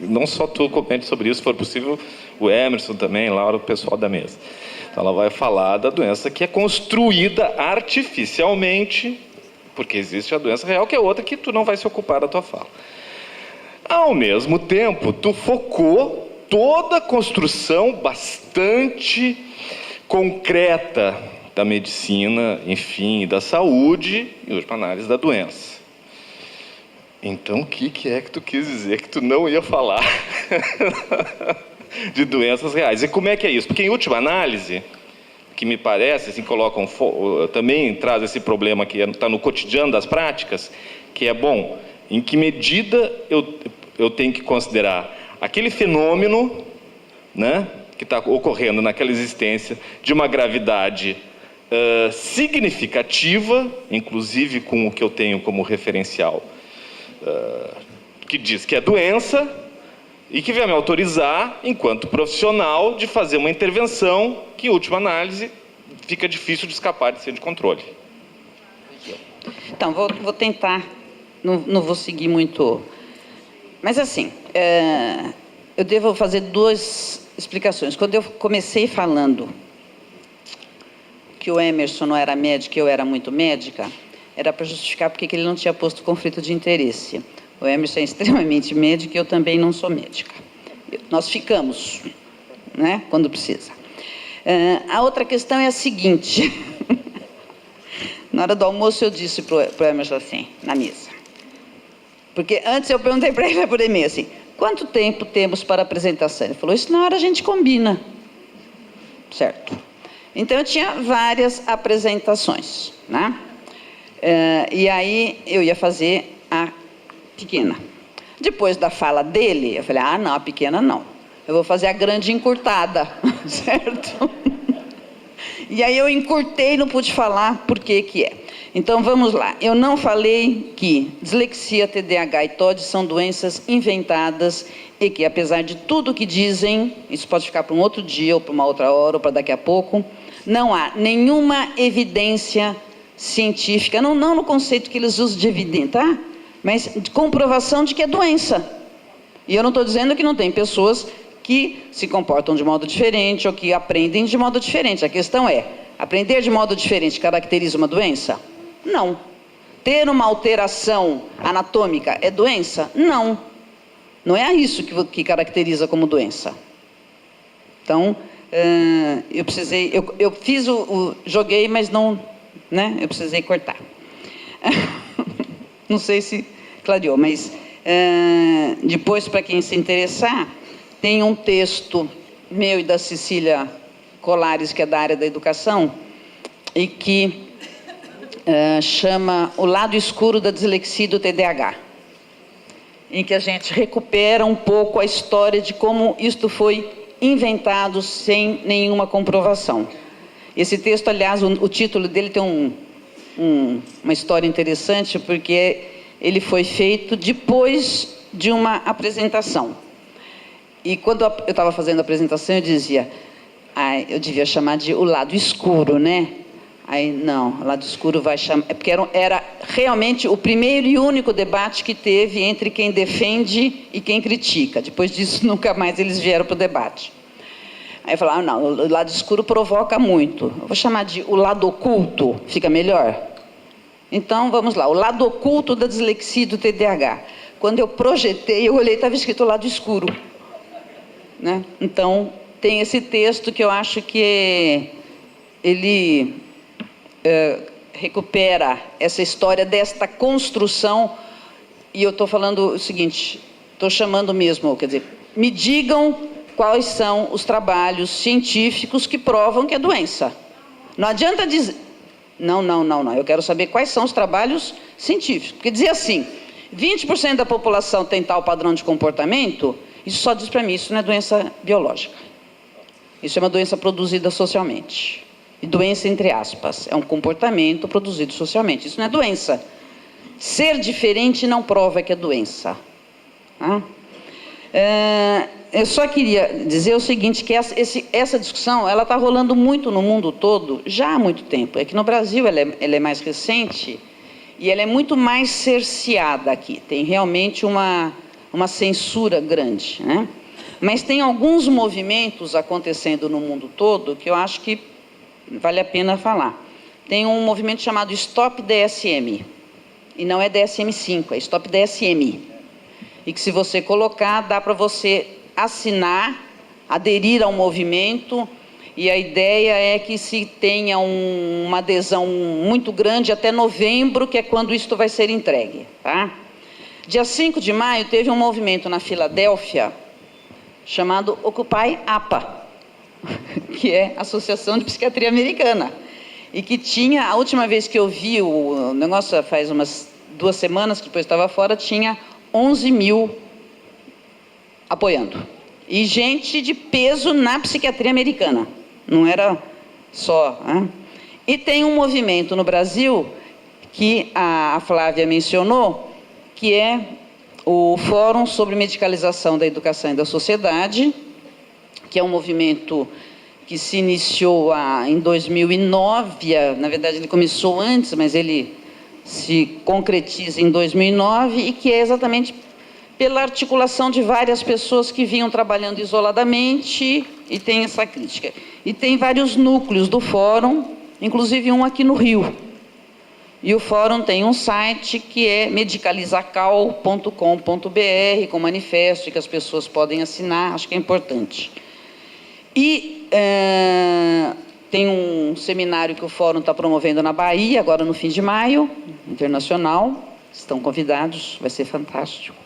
Speaker 5: não só tu comente sobre isso, se for possível, o Emerson também, Laura, o pessoal da mesa. Então, ela vai falar da doença que é construída artificialmente, porque existe a doença real, que é outra que tu não vai se ocupar da tua fala. Ao mesmo tempo, tu focou toda a construção bastante concreta da medicina, enfim, da saúde e, última análise, da doença. Então, o que é que tu quis dizer que tu não ia falar de doenças reais? E como é que é isso? Porque, em última análise, que me parece, assim, também traz esse problema que está no cotidiano das práticas, que é, bom, em que medida eu tenho que considerar aquele fenômeno, né, que está ocorrendo naquela existência de uma gravidade significativa, inclusive com o que eu tenho como referencial, que diz que é doença, e que vai me autorizar, enquanto profissional, de fazer uma intervenção que, em última análise, fica difícil de escapar de ser de controle.
Speaker 6: Então, vou tentar, não vou seguir muito... Mas, assim, eu devo fazer duas explicações. Quando eu comecei falando que o Emerson não era médico e eu era muito médica, era para justificar porque ele não tinha posto conflito de interesse. O Emerson é extremamente médico e eu também não sou médica. Nós ficamos, né, quando precisa. A outra questão é a seguinte. Na hora do almoço eu disse para o Emerson assim, na mesa. Porque antes eu perguntei para ele por e-mail assim, quanto tempo temos para a apresentação? Ele falou, isso na hora a gente combina. Certo. Então eu tinha várias apresentações, né? E aí eu ia fazer a pequena. Depois da fala dele, eu falei, não, a pequena não. Eu vou fazer a grande encurtada, certo? E aí eu encurtei, não pude falar por que é. Então, vamos lá. Eu não falei que dislexia, TDAH e TOD são doenças inventadas e que, apesar de tudo que dizem, isso pode ficar para um outro dia, ou para uma outra hora, ou para daqui a pouco, não há nenhuma evidência científica, não no conceito que eles usam de evidência, tá? Mas de comprovação de que é doença. E eu não estou dizendo que não tem pessoas que se comportam de modo diferente ou que aprendem de modo diferente. A questão é, aprender de modo diferente caracteriza uma doença? Não. Ter uma alteração anatômica é doença? Não. Não é isso que caracteriza como doença. Então, eu fiz joguei, mas não, né? Eu precisei cortar. Não sei se clareou, mas depois, para quem se interessar, tem um texto meu e da Cecília Colares, que é da área da educação, e que chama O Lado Escuro da Dislexia e do TDAH, em que a gente recupera um pouco a história de como isto foi inventado sem nenhuma comprovação. Esse texto, aliás, o título dele tem uma história interessante, porque ele foi feito depois de uma apresentação. E quando eu estava fazendo a apresentação, eu dizia, eu devia chamar de O Lado Escuro, né? Aí, não, lado escuro vai chamar... É porque era realmente o primeiro e único debate que teve entre quem defende e quem critica. Depois disso, nunca mais eles vieram para o debate. Aí falaram, não, o lado escuro provoca muito. Eu vou chamar de o lado oculto, fica melhor? Então, vamos lá, o lado oculto da dislexia e do TDAH. Quando eu projetei, eu olhei e estava escrito o lado escuro. Né? Então, tem esse texto que eu acho que ele recupera essa história desta construção, e eu estou falando o seguinte, estou chamando mesmo, quer dizer, me digam quais são os trabalhos científicos que provam que é doença. Não adianta dizer... Não, eu quero saber quais são os trabalhos científicos. Porque dizer assim, 20% da população tem tal padrão de comportamento, isso só diz para mim, isso não é doença biológica. Isso é uma doença produzida socialmente. E doença, entre aspas, é um comportamento produzido socialmente. Isso não é doença. Ser diferente não prova que é doença. Tá? Eu só queria dizer o seguinte, que essa discussão ela está rolando muito no mundo todo já há muito tempo. É que no Brasil ela é mais recente e ela é muito mais cerceada aqui. Tem realmente uma censura grande, né? Mas tem alguns movimentos acontecendo no mundo todo que eu acho que vale a pena falar. Tem um movimento chamado Stop DSM, e não é DSM-5, é Stop DSM. E que se você colocar, dá para você assinar, aderir ao movimento, e a ideia é que se tenha uma adesão muito grande até novembro, que é quando isto vai ser entregue. Tá? Dia 5 de maio teve um movimento na Filadélfia, chamado Occupy APA, que é a Associação de Psiquiatria Americana, e que tinha, a última vez que eu vi o negócio, faz umas 2 semanas, que depois estava fora, tinha 11 mil apoiando. E gente de peso na psiquiatria americana, não era só... Né? E tem um movimento no Brasil, que a Flávia mencionou, que é o Fórum sobre Medicalização da Educação e da Sociedade, que é um movimento que se iniciou em 2009, na verdade ele começou antes, mas ele se concretiza em 2009, e que é exatamente pela articulação de várias pessoas que vinham trabalhando isoladamente, e tem essa crítica. E tem vários núcleos do fórum, inclusive um aqui no Rio. E o fórum tem um site que é medicalizacal.com.br, com manifesto que as pessoas podem assinar, acho que é importante. E tem um seminário que o Fórum está promovendo na Bahia, agora no fim de maio, internacional, estão convidados, vai ser fantástico.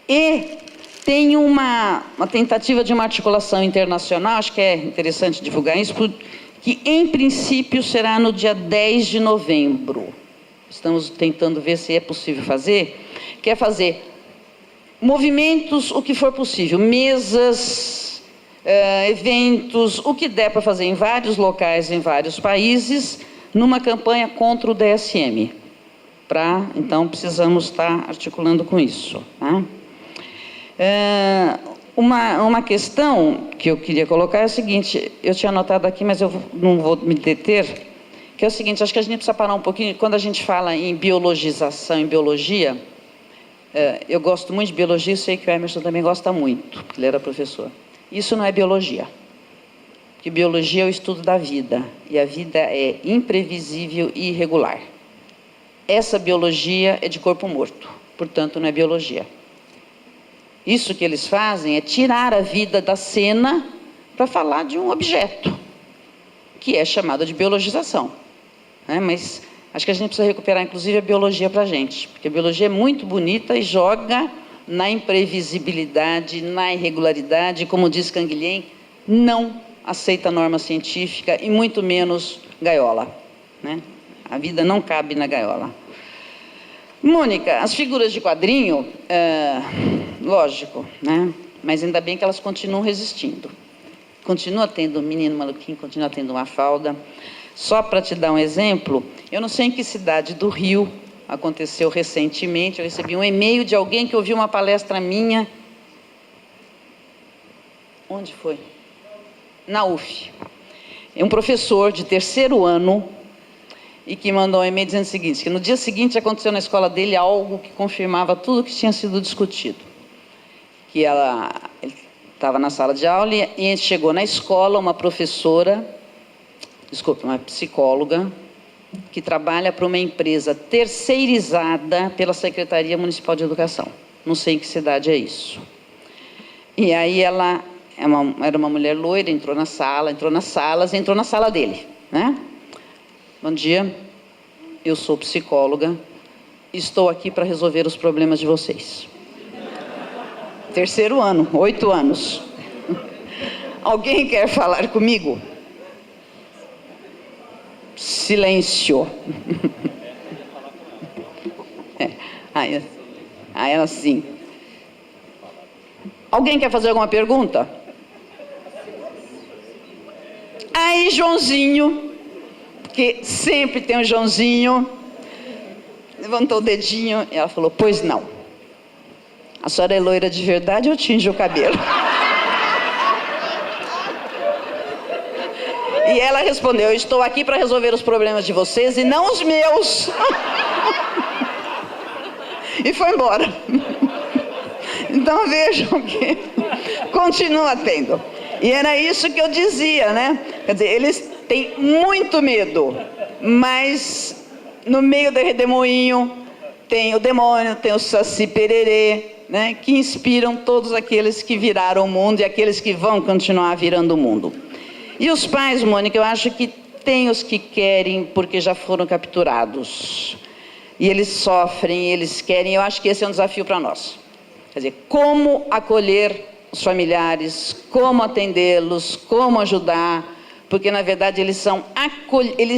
Speaker 6: E tem uma tentativa de uma articulação internacional, acho que é interessante divulgar isso, que em princípio será no dia 10 de novembro. Estamos tentando ver se é possível fazer, que é fazer movimentos, o que for possível, mesas, eventos, o que der para fazer em vários locais, em vários países, numa campanha contra o DSM. Então, precisamos estar articulando com isso. Tá? Uma questão que eu queria colocar é a seguinte, eu tinha anotado aqui, mas eu não vou me deter, que é o seguinte, acho que a gente precisa parar um pouquinho, quando a gente fala em biologização, em biologia, eu gosto muito de biologia, sei que o Emerson também gosta muito, ele era professor. Isso não é biologia, porque biologia é o estudo da vida, e a vida é imprevisível e irregular. Essa biologia é de corpo morto, portanto não é biologia. Isso que eles fazem é tirar a vida da cena para falar de um objeto, que é chamado de biologização. Mas acho que a gente precisa recuperar, inclusive, a biologia para a gente, porque a biologia é muito bonita e joga na imprevisibilidade, na irregularidade, como diz Canguilhem, não aceita norma científica e muito menos gaiola. Né? A vida não cabe na gaiola. Mônica, as figuras de quadrinho, lógico, né? Mas ainda bem que elas continuam resistindo. Continua tendo um menino maluquinho, continua tendo uma falda. Só para te dar um exemplo, eu não sei em que cidade do Rio aconteceu recentemente, eu recebi um e-mail de alguém que ouviu uma palestra minha. Onde foi? Na UF. É um professor de 3º ano e que mandou um e-mail dizendo o seguinte, que no dia seguinte aconteceu na escola dele algo que confirmava tudo que tinha sido discutido. Que ele estava na sala de aula e chegou na escola uma uma psicóloga, que trabalha para uma empresa terceirizada pela Secretaria Municipal de Educação. Não sei em que cidade é isso. E aí ela era uma mulher loira, entrou nas salas dele, né? Bom dia, eu sou psicóloga, estou aqui para resolver os problemas de vocês. Terceiro ano, 8 anos. Alguém quer falar comigo? Silêncio. Aí ela assim. Alguém quer fazer alguma pergunta? Aí Joãozinho, porque sempre tem um Joãozinho, levantou o dedinho e ela falou, pois não. A senhora é loira de verdade ou tinge o cabelo? E ela respondeu, eu estou aqui para resolver os problemas de vocês e não os meus. E foi embora. Então vejam que continua tendo. E era isso que eu dizia, né? Quer dizer, eles têm muito medo, mas no meio do redemoinho tem o demônio, tem o Saci Pererê, né? Que inspiram todos aqueles que viraram o mundo e aqueles que vão continuar virando o mundo. E os pais, Mônica, eu acho que tem os que querem porque já foram capturados. E eles sofrem, eles querem. Eu acho que esse é um desafio para nós. Quer dizer, como acolher os familiares, como atendê-los, como ajudar, porque na verdade eles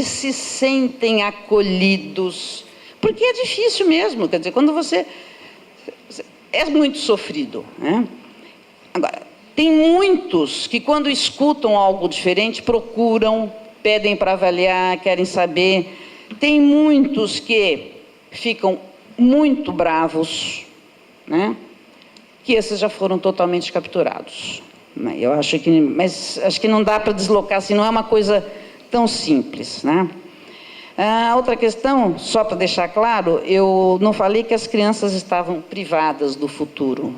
Speaker 6: se sentem acolhidos, porque é difícil mesmo, quer dizer, quando você é muito sofrido, né? Agora, tem muitos que quando escutam algo diferente procuram, pedem para avaliar, querem saber. Tem muitos que ficam muito bravos, né? Que esses já foram totalmente capturados. Eu acho que, mas acho que não dá para deslocar assim, não é uma coisa tão simples, né? A outra questão, só para deixar claro, eu não falei que as crianças estavam privadas do futuro.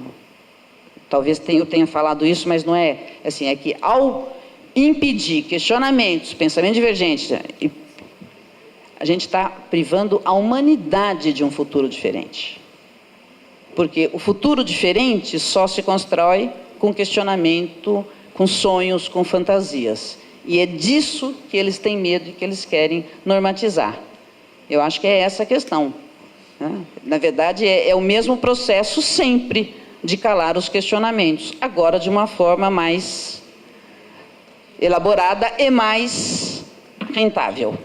Speaker 6: Talvez eu tenha falado isso, mas não é assim, é que ao impedir questionamentos, pensamento divergente, a gente está privando a humanidade de um futuro diferente. Porque o futuro diferente só se constrói com questionamento, com sonhos, com fantasias. E é disso que eles têm medo e que eles querem normatizar. Eu acho que é essa a questão, né? Na verdade, é o mesmo processo sempre de calar os questionamentos, agora de uma forma mais elaborada e mais rentável,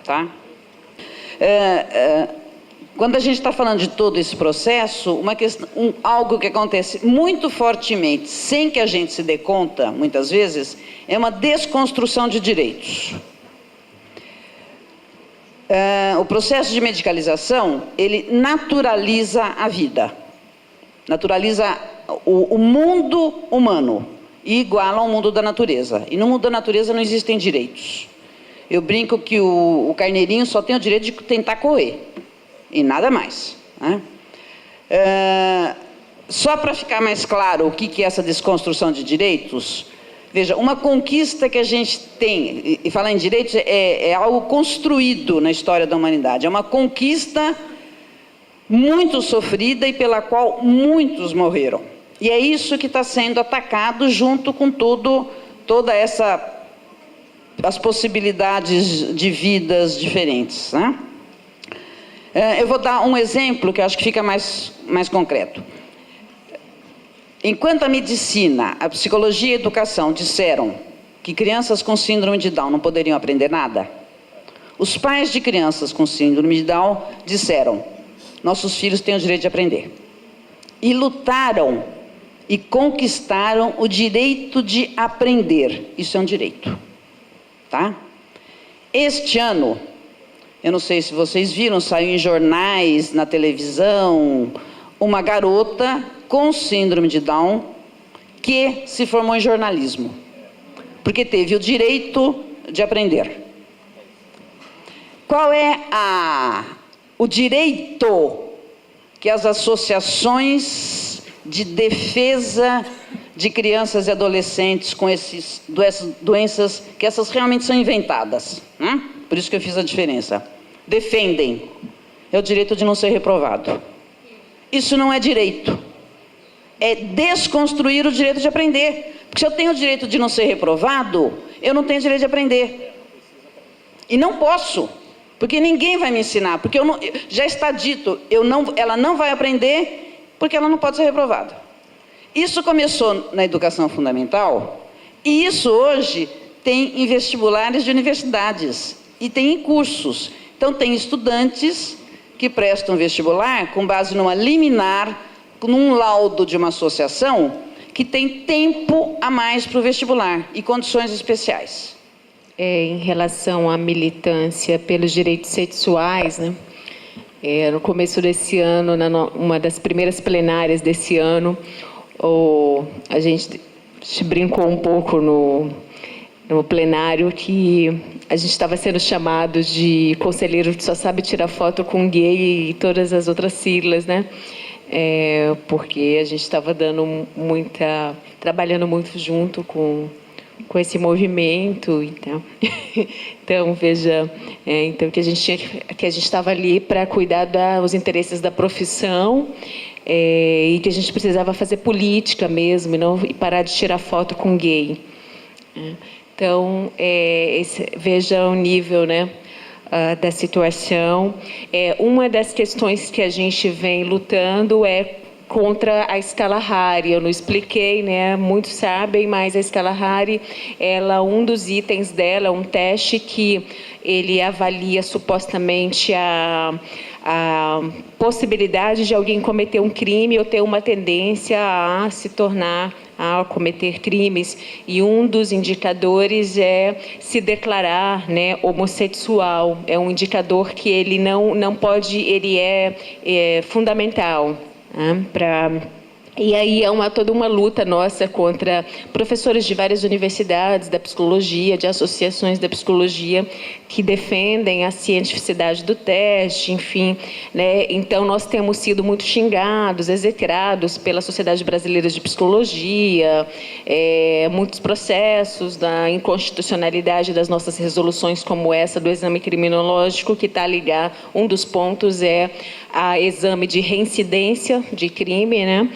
Speaker 6: tá? Quando a gente está falando de todo esse processo, algo que acontece muito fortemente, sem que a gente se dê conta, muitas vezes, é uma desconstrução de direitos. O processo de medicalização, ele naturaliza a vida, naturaliza o mundo humano e iguala ao mundo da natureza. E no mundo da natureza não existem direitos. Eu brinco que o carneirinho só tem o direito de tentar correr. E nada mais, né? Só para ficar mais claro o que é essa desconstrução de direitos, veja, uma conquista que a gente tem, e falar em direitos é algo construído na história da humanidade, é uma conquista muito sofrida e pela qual muitos morreram. E é isso que está sendo atacado junto com toda as possibilidades de vidas diferentes, né? Eu vou dar um exemplo que eu acho que fica mais concreto. Enquanto a medicina, a psicologia e a educação disseram que crianças com síndrome de Down não poderiam aprender nada, os pais de crianças com síndrome de Down disseram, nossos filhos têm o direito de aprender. E lutaram e conquistaram o direito de aprender. Isso é um direito, tá? Este ano, eu não sei se vocês viram, saiu em jornais, na televisão, uma garota com síndrome de Down que se formou em jornalismo, porque teve o direito de aprender. Qual é o direito que as associações de defesa de crianças e adolescentes com essas doenças, que essas realmente são inventadas, né? Por isso que eu fiz a diferença, defendem? É o direito de não ser reprovado. Isso não é direito, é desconstruir o direito de aprender. Porque se eu tenho o direito de não ser reprovado, eu não tenho direito de aprender. E não posso, porque ninguém vai me ensinar, porque já está dito, ela não vai aprender porque ela não pode ser reprovada. Isso começou na educação fundamental e isso hoje tem em vestibulares de universidades e tem em cursos. Então tem estudantes que prestam vestibular com base numa liminar, num laudo de uma associação que tem tempo a mais para o vestibular e condições especiais.
Speaker 7: Em relação à militância pelos direitos sexuais, né? No começo desse ano, uma das primeiras plenárias desse ano, a gente brincou um pouco no plenário que a gente estava sendo chamado de conselheiro que só sabe tirar foto com gay e todas as outras siglas, né? Porque a gente estava trabalhando muito junto com esse movimento, então veja, então que a gente estava ali para cuidar dos interesses da profissão. E que a gente precisava fazer política mesmo e parar de tirar foto com gay. Então, veja o nível, né, da situação. Uma das questões que a gente vem lutando é contra a escala Harry. Eu não expliquei, né? Muitos sabem, mas a escala Harry, um dos itens dela, um teste que ele avalia supostamente a possibilidade de alguém cometer um crime ou ter uma tendência a cometer crimes, e um dos indicadores é se declarar, né, homossexual. É um indicador que ele não pode, ele é fundamental, né, e aí toda uma luta nossa contra professores de várias universidades da psicologia, de associações da psicologia, que defendem a cientificidade do teste, enfim, né? Então, nós temos sido muito xingados, execrados pela Sociedade Brasileira de Psicologia, muitos processos da inconstitucionalidade das nossas resoluções, como essa do exame criminológico, que está ligado, um dos pontos é a exame de reincidência de crime, né?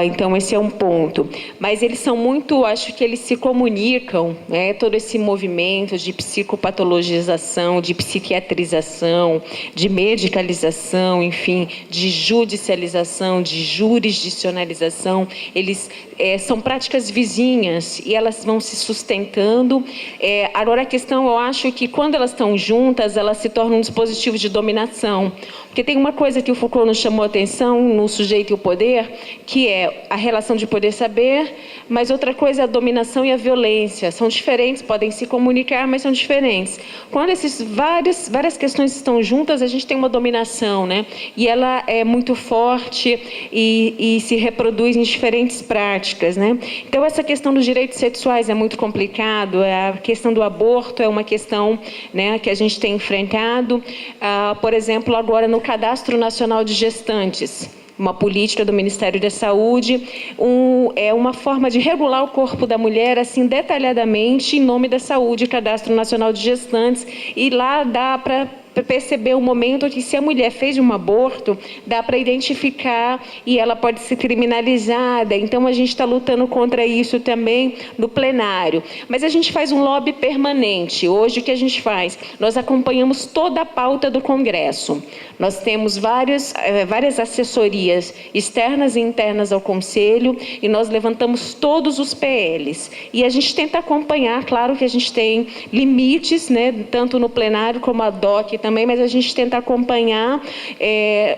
Speaker 7: Então, esse é um ponto. Mas eles são muito, acho que eles se comunicam, né? Todo esse movimento de psicopatologização, de psiquiatrização, de medicalização, enfim, de judicialização, de jurisdicionalização, eles são práticas vizinhas e elas vão se sustentando. Agora, a questão, eu acho que quando elas estão juntas, elas se tornam um dispositivo de dominação. Porque tem uma coisa que o Foucault nos chamou a atenção no Sujeito e o Poder, que é a relação de poder-saber, mas outra coisa é a dominação e a violência. São diferentes, podem se comunicar, mas são diferentes. Quando essas várias questões estão juntas, a gente tem uma dominação, né? E ela é muito forte e se reproduz em diferentes práticas, né? Então, essa questão dos direitos sexuais é muito complicado. A questão do aborto é uma questão, né, que a gente tem enfrentado. Por exemplo, agora no Cadastro Nacional de Gestantes, uma política do Ministério da Saúde, é uma forma de regular o corpo da mulher, assim, detalhadamente, em nome da saúde, Cadastro Nacional de Gestantes, e lá dá para perceber o momento que, se a mulher fez um aborto, dá para identificar e ela pode ser criminalizada. Então, a gente está lutando contra isso também no plenário. Mas a gente faz um lobby permanente. Hoje, o que a gente faz? Nós acompanhamos toda a pauta do Congresso. Nós temos várias assessorias externas e internas ao Conselho e nós levantamos todos os PLs. E a gente tenta acompanhar, claro que a gente tem limites, né, tanto no plenário como a DOC também, mas a gente tenta acompanhar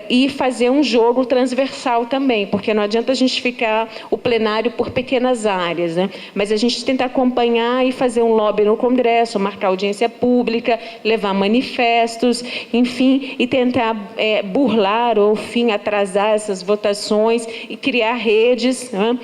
Speaker 7: e fazer um jogo transversal também, porque não adianta a gente ficar o plenário por pequenas áreas, né? Mas a gente tenta acompanhar e fazer um lobby no Congresso, marcar audiência pública, levar manifestos, enfim, e tentar burlar ou, enfim, atrasar essas votações e criar redes, né,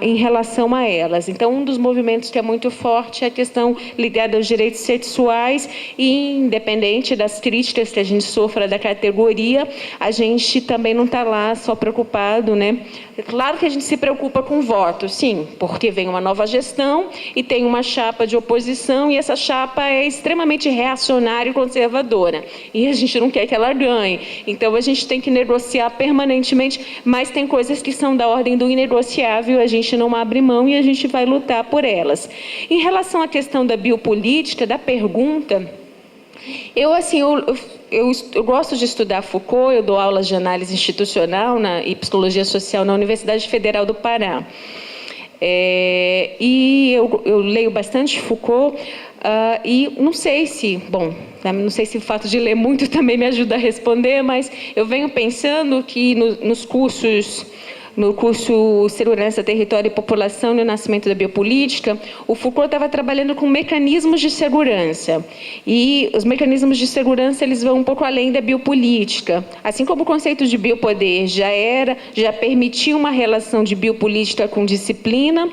Speaker 7: em relação a elas. Então, um dos movimentos que é muito forte é a questão ligada aos direitos sexuais e, independente das críticas que a gente sofra da categoria, a gente também não está lá só preocupado, né? É claro que a gente se preocupa com voto, sim, porque vem uma nova gestão e tem uma chapa de oposição e essa chapa é extremamente reacionária e conservadora. E a gente não quer que ela ganhe. Então, a gente tem que negociar permanentemente, mas tem coisas que são da ordem do inegociável, a gente não abre mão e a gente vai lutar por elas. Em relação à questão da biopolítica, da pergunta, eu gosto de estudar Foucault, eu dou aulas de análise institucional e psicologia social na Universidade Federal do Pará. E eu leio bastante Foucault, e não sei se o fato de ler muito também me ajuda a responder, mas eu venho pensando que no curso Segurança, Território e População no Nascimento da Biopolítica, o Foucault estava trabalhando com mecanismos de segurança. E os mecanismos de segurança eles vão um pouco além da biopolítica. Assim como o conceito de biopoder já permitia uma relação de biopolítica com disciplina,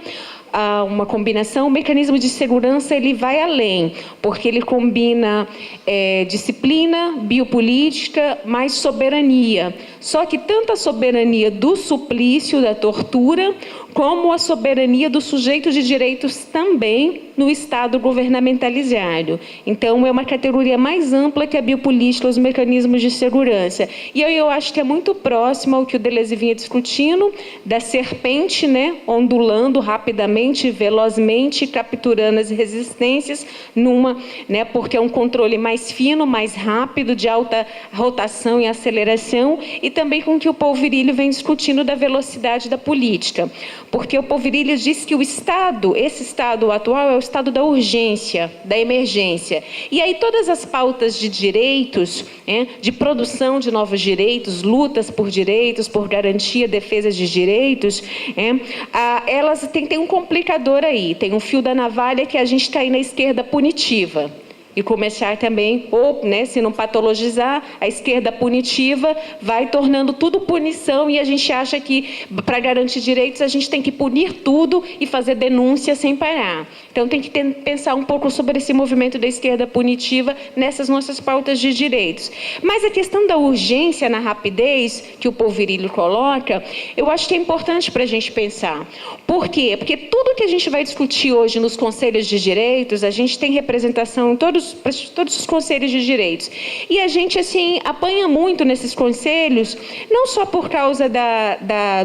Speaker 7: uma combinação, o mecanismo de segurança ele vai além, porque ele combina disciplina, biopolítica, mais soberania. Só que tanto a soberania do suplício, da tortura, como a soberania do sujeito de direitos também no Estado governamentalizado. Então, é uma categoria mais ampla que a biopolítica, os mecanismos de segurança. E eu acho que é muito próximo ao que o Deleuze vinha discutindo, da serpente, né, ondulando rapidamente, velozmente, capturando as resistências, porque é um controle mais fino, mais rápido, de alta rotação e aceleração, e também com o que o Paul Virilio vem discutindo da velocidade da política. Porque o Paul Virilio diz que esse Estado atual é o Estado da urgência, da emergência. E aí todas as pautas de direitos, de produção de novos direitos, lutas por direitos, por garantia, defesa de direitos, elas têm um complicador aí, tem um fio da navalha que a gente cair na esquerda punitiva. E começar também, se não patologizar, a esquerda punitiva vai tornando tudo punição e a gente acha que, para garantir direitos, a gente tem que punir tudo e fazer denúncia sem parar. Então, tem que pensar um pouco sobre esse movimento da esquerda punitiva nessas nossas pautas de direitos. Mas a questão da urgência na rapidez, que o Paul Virilio coloca, eu acho que é importante para a gente pensar. Por quê? Porque tudo que a gente vai discutir hoje nos conselhos de direitos, a gente tem representação em todos os conselhos de direitos. E a gente, apanha muito nesses conselhos, não só por causa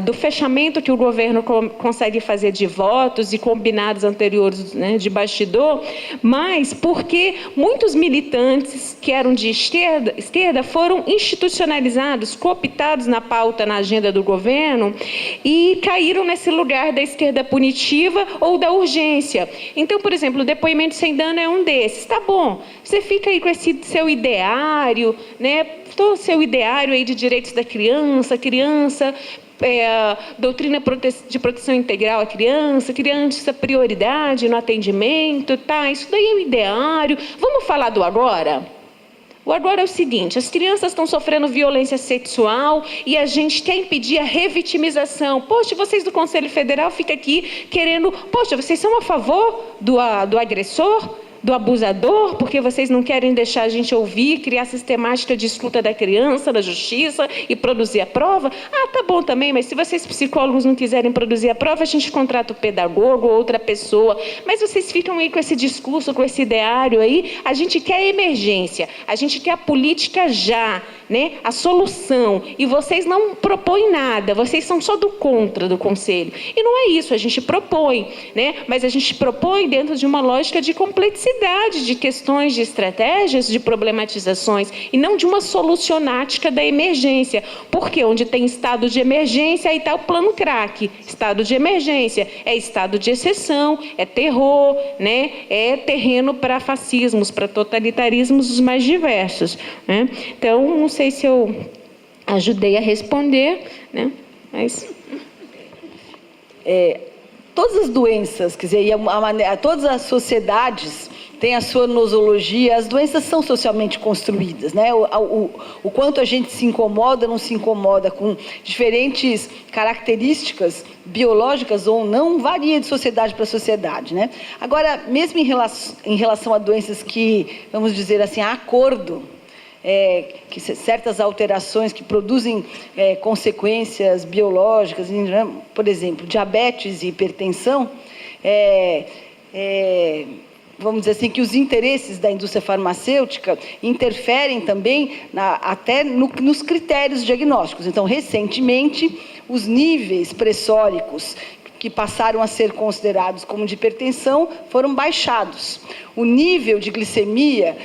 Speaker 7: do fechamento que o governo consegue fazer de votos e combinados anteriores, de bastidor, mas porque muitos militantes que eram de esquerda foram institucionalizados, cooptados na pauta, na agenda do governo e caíram nesse lugar da esquerda punitiva ou da urgência. Então, por exemplo, o depoimento sem dano é um desses. Tá bom, você fica aí com esse seu ideário, seu ideário aí de direitos da criança, doutrina de proteção integral à criança prioridade no atendimento, isso daí é o ideário. Vamos falar do agora? O agora é o seguinte, as crianças estão sofrendo violência sexual e a gente quer impedir a revitimização. Poxa, vocês do Conselho Federal ficam aqui querendo... Poxa, vocês são a favor do agressor? Do abusador, porque vocês não querem deixar a gente ouvir, criar sistemática de escuta da criança, da justiça e produzir a prova? Tá bom também, mas se vocês psicólogos não quiserem produzir a prova, a gente contrata o pedagogo ou outra pessoa. Mas vocês ficam aí com esse discurso, com esse ideário aí, a gente quer emergência, a gente quer a política já. né, a solução, e vocês não propõem nada, vocês são só do contra do Conselho. E não é isso, a gente propõe, né, mas a gente propõe dentro de uma lógica de complexidade, de questões, de estratégias, de problematizações, e não de uma solucionática da emergência. Porque onde tem estado de emergência, aí está o plano crack. Estado de emergência é estado de exceção, é terror, né, é terreno para fascismos, para totalitarismos os mais diversos, né? Então, não sei se eu ajudei a responder, né? Mas...
Speaker 8: todas as doenças, quer dizer, todas as sociedades têm a sua nosologia, as doenças são socialmente construídas, né? O quanto a gente se incomoda, não se incomoda com diferentes características biológicas ou não, varia de sociedade para sociedade, né? Agora, mesmo em relação a doenças que, vamos dizer assim, há acordo, que certas alterações que produzem consequências biológicas, por exemplo, diabetes e hipertensão, vamos dizer assim, que os interesses da indústria farmacêutica interferem também até nos critérios diagnósticos. Então, recentemente, os níveis pressóricos que passaram a ser considerados como de hipertensão foram baixados. O nível de glicemia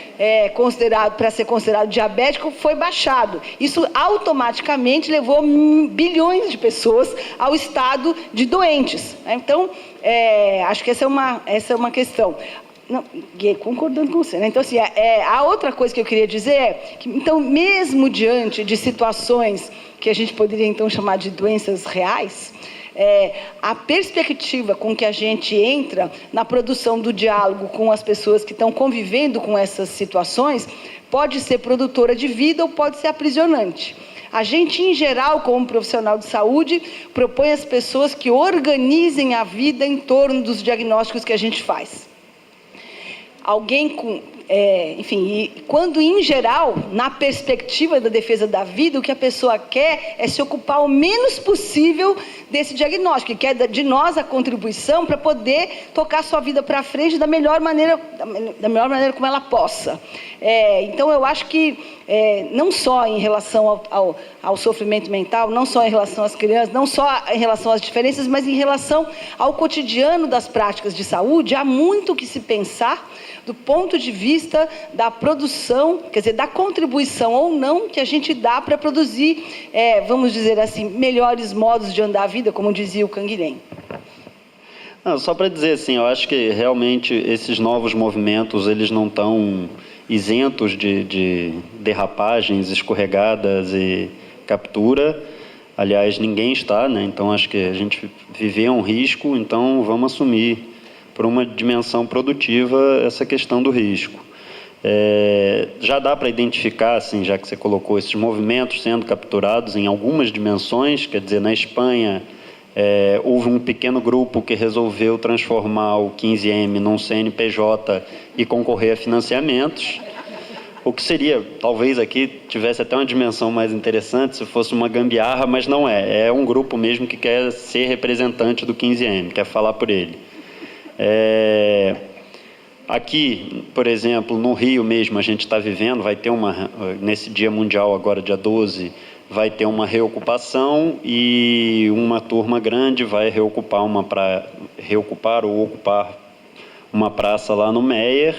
Speaker 8: para ser considerado diabético foi baixado. Isso automaticamente levou bilhões de pessoas ao estado de doentes. Então, acho que essa é uma questão. Não, concordando com você, né? Então, assim, a outra coisa que eu queria dizer é que, então, mesmo diante de situações que a gente poderia, então, chamar de doenças reais, a perspectiva com que a gente entra na produção do diálogo com as pessoas que estão convivendo com essas situações pode ser produtora de vida ou pode ser aprisionante. A gente, em geral, como profissional de saúde, propõe às pessoas que organizem a vida em torno dos diagnósticos que a gente faz. Alguém com... enfim, quando, em geral, na perspectiva da defesa da vida, o que a pessoa quer é se ocupar o menos possível desse diagnóstico, que quer de nós a contribuição para poder tocar sua vida para frente da melhor maneira como ela possa. Então, eu acho que, não só em relação ao sofrimento mental, não só em relação às crianças, não só em relação às diferenças, mas em relação ao cotidiano das práticas de saúde, há muito que se pensar do ponto de vista da produção, quer dizer, da contribuição ou não que a gente dá para produzir, vamos dizer assim, melhores modos de andar a vida, como dizia o Canguilhem.
Speaker 1: Só para dizer assim, eu acho que realmente esses novos movimentos, eles não estão isentos de derrapagens, escorregadas e captura. Aliás, ninguém está, né? Então acho que a gente viver é um risco, então vamos assumir por uma dimensão produtiva essa questão do risco. Já dá para identificar, assim, já que você colocou esses movimentos sendo capturados em algumas dimensões, quer dizer, na Espanha houve um pequeno grupo que resolveu transformar o 15M num CNPJ e concorrer a financiamentos, o que seria, talvez aqui tivesse até uma dimensão mais interessante se fosse uma gambiarra, mas não é um grupo mesmo que quer ser representante do 15M, quer falar por ele. Aqui, por exemplo, no Rio mesmo, a gente está vivendo, vai ter nesse Dia Mundial agora, dia 12, vai ter uma reocupação e uma turma grande vai ocupar uma praça lá no Meier,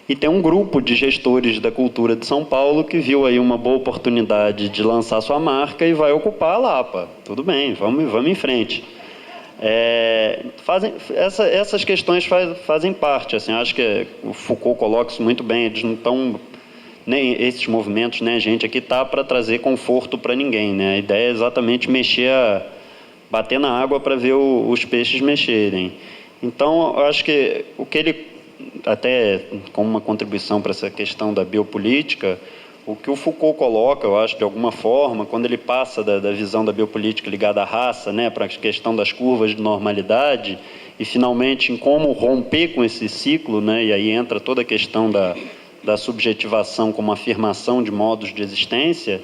Speaker 1: e tem um grupo de gestores da cultura de São Paulo que viu aí uma boa oportunidade de lançar sua marca e vai ocupar a Lapa. Tudo bem, vamos em frente. Essas questões fazem parte, assim, acho que o Foucault coloca isso muito bem, eles não estão, nem esses movimentos, né, a gente aqui está para trazer conforto para ninguém, né? A ideia é exatamente bater na água para ver os peixes mexerem. Então, eu acho que o que ele, até como uma contribuição para essa questão da biopolítica, o que o Foucault coloca, eu acho, de alguma forma, quando ele passa da visão da biopolítica ligada à raça, né, para a questão das curvas de normalidade, e finalmente em como romper com esse ciclo, né, e aí entra toda a questão da subjetivação como afirmação de modos de existência,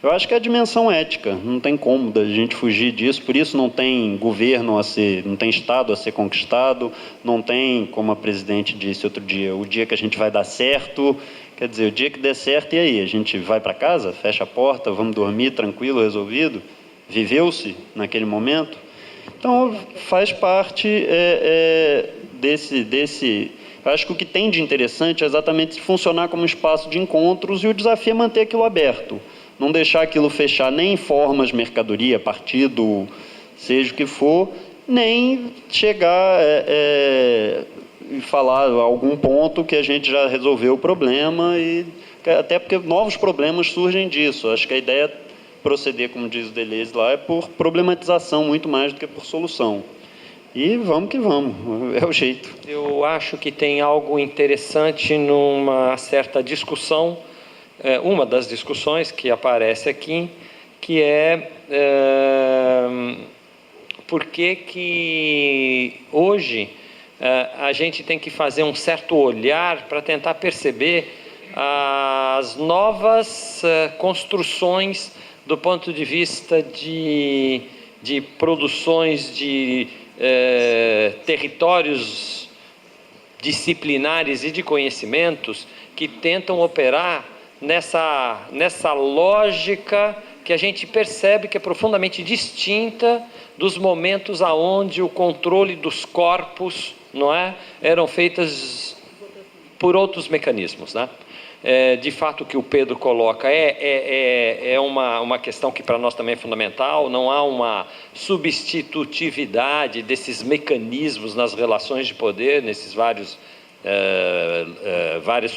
Speaker 1: Eu acho que é a dimensão ética, não tem como da gente fugir disso, por isso não tem governo a ser, não tem Estado a ser conquistado, não tem, como a presidente disse outro dia, o dia que a gente vai dar certo, quer dizer, o dia que der certo, e aí? A gente vai para casa, fecha a porta, vamos dormir tranquilo, resolvido? Viveu-se naquele momento? Então, faz parte desse... Eu acho que o que tem de interessante é exatamente funcionar como espaço de encontros e o desafio é manter aquilo aberto. Não deixar aquilo fechar nem em formas, mercadoria, partido, seja o que for, nem chegar e falar algum ponto que a gente já resolveu o problema, e até porque novos problemas surgem disso. Acho que a ideia é proceder, como diz o Deleuze lá, é por problematização muito mais do que por solução. E vamos que vamos, é o jeito.
Speaker 9: Eu acho que tem algo interessante numa certa discussão, uma das discussões que aparece aqui, que é por que hoje a gente tem que fazer um certo olhar para tentar perceber as novas construções do ponto de vista de produções de territórios disciplinares e de conhecimentos que tentam operar nessa lógica que a gente percebe que é profundamente distinta dos momentos aonde o controle dos corpos, não é, eram feitas por outros mecanismos, né? De fato, o que o Pedro coloca é uma questão que para nós também é fundamental. Não há uma substitutividade desses mecanismos nas relações de poder, nesses vários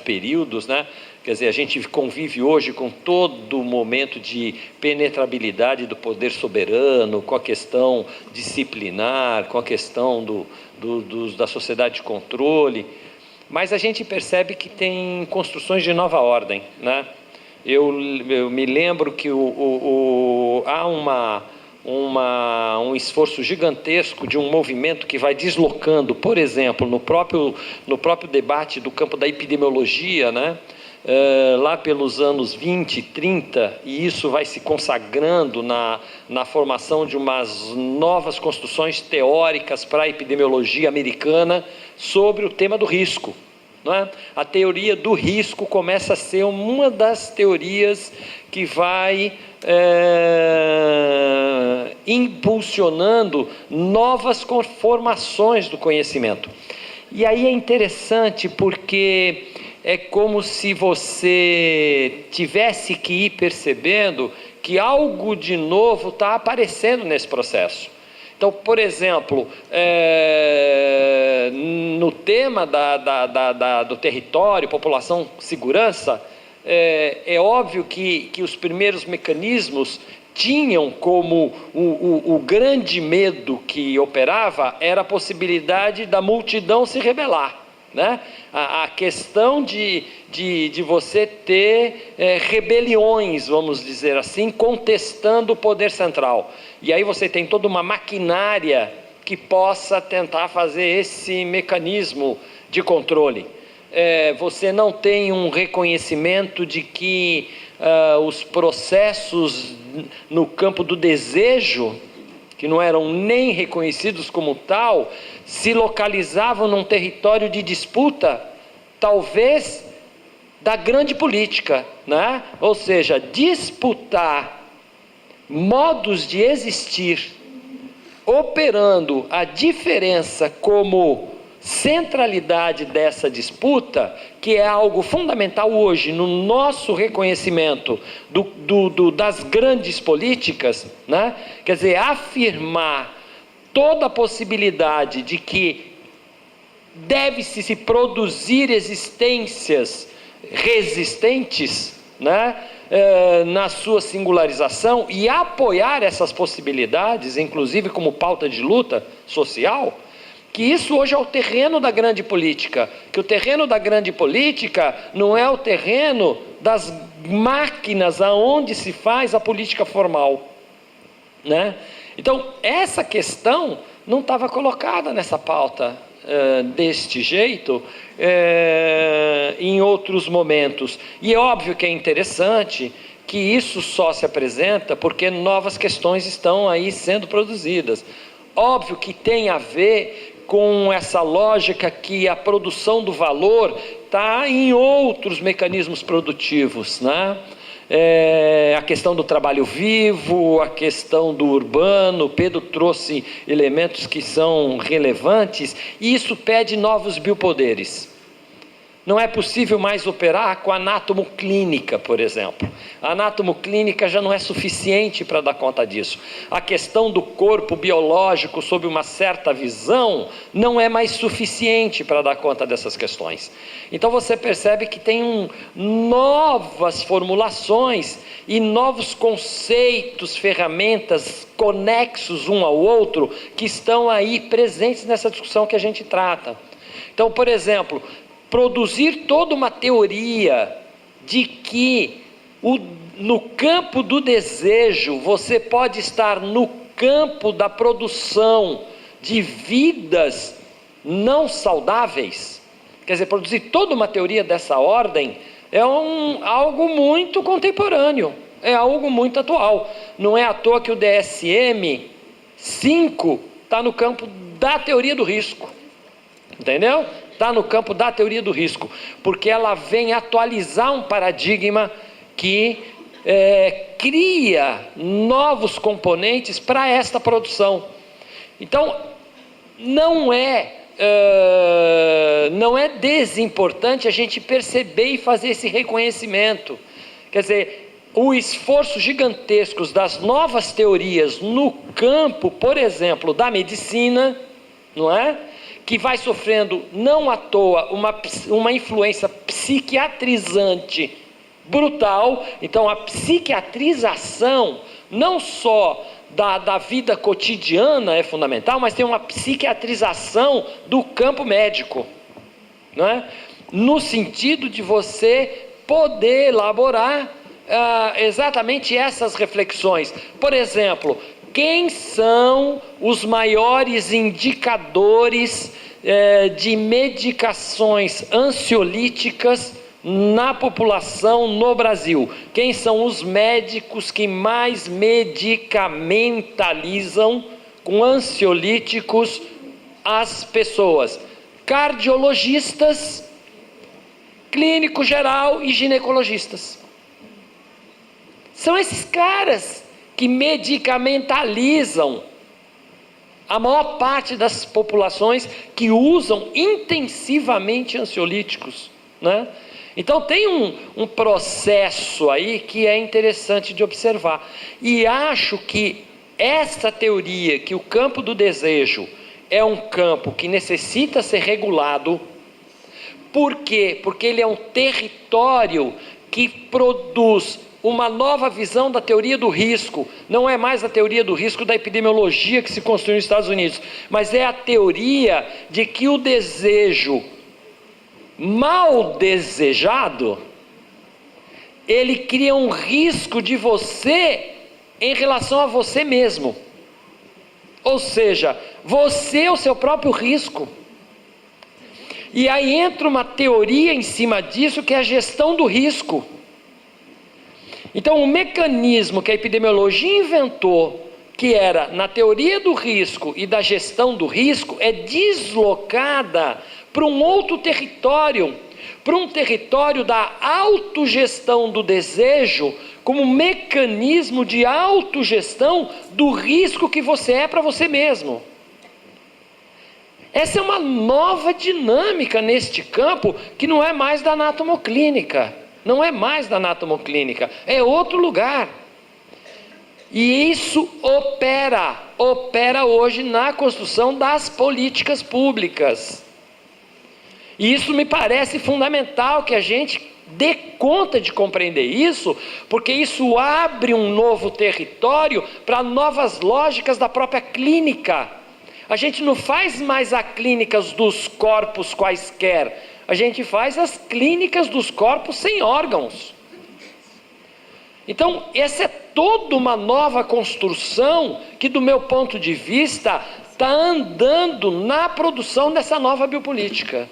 Speaker 9: períodos, né? Quer dizer, a gente convive hoje com todo o momento de penetrabilidade do poder soberano, com a questão disciplinar, com a questão da sociedade de controle, mas a gente percebe que tem construções de nova ordem, né? Eu me lembro que há um esforço gigantesco de um movimento que vai deslocando, por exemplo, no próprio debate do campo da epidemiologia, né? Lá pelos anos 20, 30, e isso vai se consagrando na formação de umas novas construções teóricas para a epidemiologia americana sobre o tema do risco, não é? A teoria do risco começa a ser uma das teorias que vai impulsionando novas conformações do conhecimento. E aí é interessante porque é como se você tivesse que ir percebendo que algo de novo está aparecendo nesse processo. Então, por exemplo, no tema do território, população, segurança, é óbvio que os primeiros mecanismos tinham como o grande medo que operava era a possibilidade da multidão se rebelar, né? A questão de você ter rebeliões, vamos dizer assim, contestando o poder central. E aí você tem toda uma maquinária que possa tentar fazer esse mecanismo de controle. Você não tem um reconhecimento de que os processos no campo do desejo, que não eram nem reconhecidos como tal, se localizavam num território de disputa, talvez da grande política, né? Ou seja, disputar modos de existir, operando a diferença como centralidade dessa disputa, que é algo fundamental hoje no nosso reconhecimento das grandes políticas, né? Quer dizer, afirmar toda a possibilidade de que deve-se se produzir existências resistentes, né? Na sua singularização, e apoiar essas possibilidades, inclusive como pauta de luta social, que isso hoje é o terreno da grande política, que o terreno da grande política não é o terreno das máquinas aonde se faz a política formal, né? Então, essa questão não estava colocada nessa pauta deste jeito em outros momentos. E é óbvio que é interessante que isso só se apresenta porque novas questões estão aí sendo produzidas. Óbvio que tem a ver com essa lógica que a produção do valor está em outros mecanismos produtivos, né? A questão do trabalho vivo, a questão do urbano. Pedro trouxe elementos que são relevantes, e isso pede novos biopoderes. Não é possível mais operar com a anatomoclínica, por exemplo. A anatomoclínica já não é suficiente para dar conta disso. A questão do corpo biológico sob uma certa visão não é mais suficiente para dar conta dessas questões. Então você percebe que tem novas formulações e novos conceitos, ferramentas conexos um ao outro que estão aí presentes nessa discussão que a gente trata. Então, por exemplo, produzir toda uma teoria de que no campo do desejo você pode estar no campo da produção de vidas não saudáveis, quer dizer, produzir toda uma teoria dessa ordem é algo muito contemporâneo, é algo muito atual. Não é à toa que o DSM-5 está no campo da teoria do risco, entendeu? Está no campo da teoria do risco, porque ela vem atualizar um paradigma que cria novos componentes para esta produção. Então, não é desimportante a gente perceber e fazer esse reconhecimento. Quer dizer, o esforço gigantesco das novas teorias no campo, por exemplo, da medicina, não é? Que vai sofrendo, não à toa, uma influência psiquiatrizante brutal. Então, a psiquiatrização, não só da vida cotidiana é fundamental, mas tem uma psiquiatrização do campo médico, não é? No sentido de você poder elaborar exatamente essas reflexões. Por exemplo, quem são os maiores indicadores de medicações ansiolíticas na população no Brasil? Quem são os médicos que mais medicamentalizam com ansiolíticos as pessoas? Cardiologistas, clínico geral e ginecologistas. São esses caras que medicamentalizam a maior parte das populações que usam intensivamente ansiolíticos, né? Então tem um processo aí que é interessante de observar. E acho que essa teoria, que o campo do desejo é um campo que necessita ser regulado. Por quê? Porque ele é um território que produz uma nova visão da teoria do risco. Não é mais a teoria do risco da epidemiologia que se construiu nos Estados Unidos, mas é a teoria de que o desejo mal desejado, ele cria um risco de você em relação a você mesmo. Ou seja, você é o seu próprio risco. E aí entra uma teoria em cima disso, que é a gestão do risco. Então, o mecanismo que a epidemiologia inventou, que era na teoria do risco e da gestão do risco, é deslocada para um outro território, para um território da autogestão do desejo, como mecanismo de autogestão do risco que você é para você mesmo. Essa é uma nova dinâmica neste campo, que não é mais da anatomoclínica. Não é mais da anatomoclínica, é outro lugar. E isso opera hoje na construção das políticas públicas. E isso me parece fundamental que a gente dê conta de compreender isso, porque isso abre um novo território para novas lógicas da própria clínica. A gente não faz mais as clínicas dos corpos quaisquer, a gente faz as clínicas dos corpos sem órgãos. Então, essa é toda uma nova construção que, do meu ponto de vista, está andando na produção dessa nova biopolítica.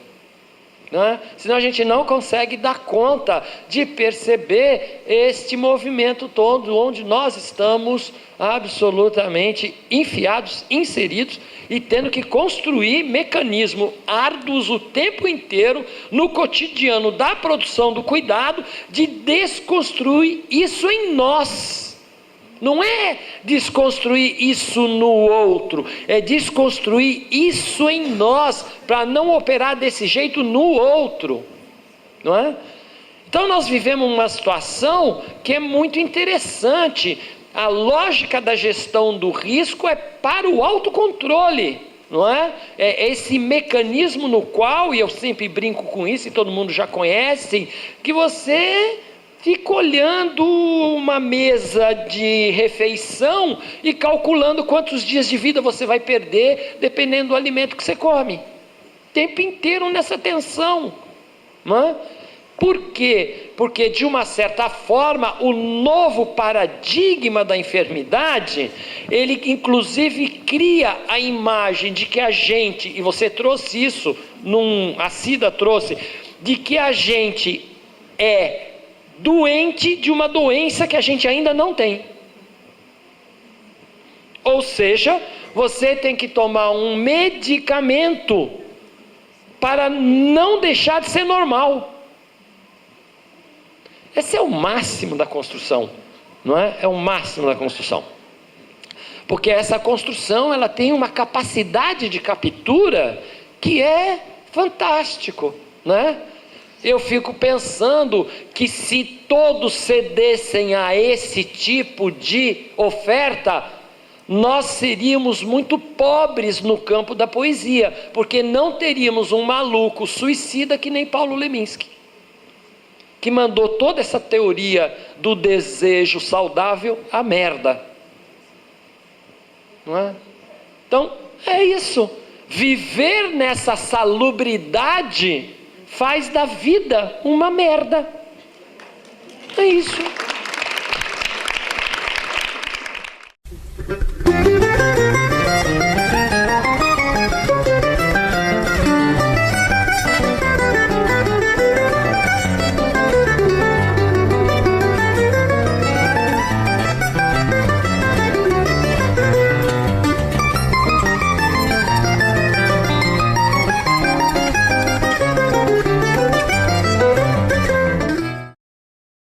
Speaker 9: né? Senão a gente não consegue dar conta de perceber este movimento todo, onde nós estamos absolutamente enfiados, inseridos e tendo que construir mecanismos árduos o tempo inteiro no cotidiano da produção do cuidado, de desconstruir isso em nós. Não é desconstruir isso no outro, é desconstruir isso em nós, para não operar desse jeito no outro, não é? Então nós vivemos uma situação que é muito interessante. A lógica da gestão do risco é para o autocontrole, não é? É esse mecanismo no qual, e eu sempre brinco com isso, e todo mundo já conhece, que você fica olhando uma mesa de refeição e calculando quantos dias de vida você vai perder, dependendo do alimento que você come. O tempo inteiro nessa tensão, não é? Por quê? Porque, de uma certa forma, o novo paradigma da enfermidade, ele inclusive cria a imagem de que a gente, e você trouxe isso, a Cida trouxe, de que a gente é doente de uma doença que a gente ainda não tem. Ou seja, você tem que tomar um medicamento para não deixar de ser normal. Esse é o máximo da construção, não é? É o máximo da construção. Porque essa construção, ela tem uma capacidade de captura que é fantástico, né? Eu fico pensando que se todos cedessem a esse tipo de oferta, nós seríamos muito pobres no campo da poesia, porque não teríamos um maluco suicida que nem Paulo Leminski, que mandou toda essa teoria do desejo saudável à merda. Não é? Então, é isso. Viver nessa salubridade faz da vida uma merda. É isso.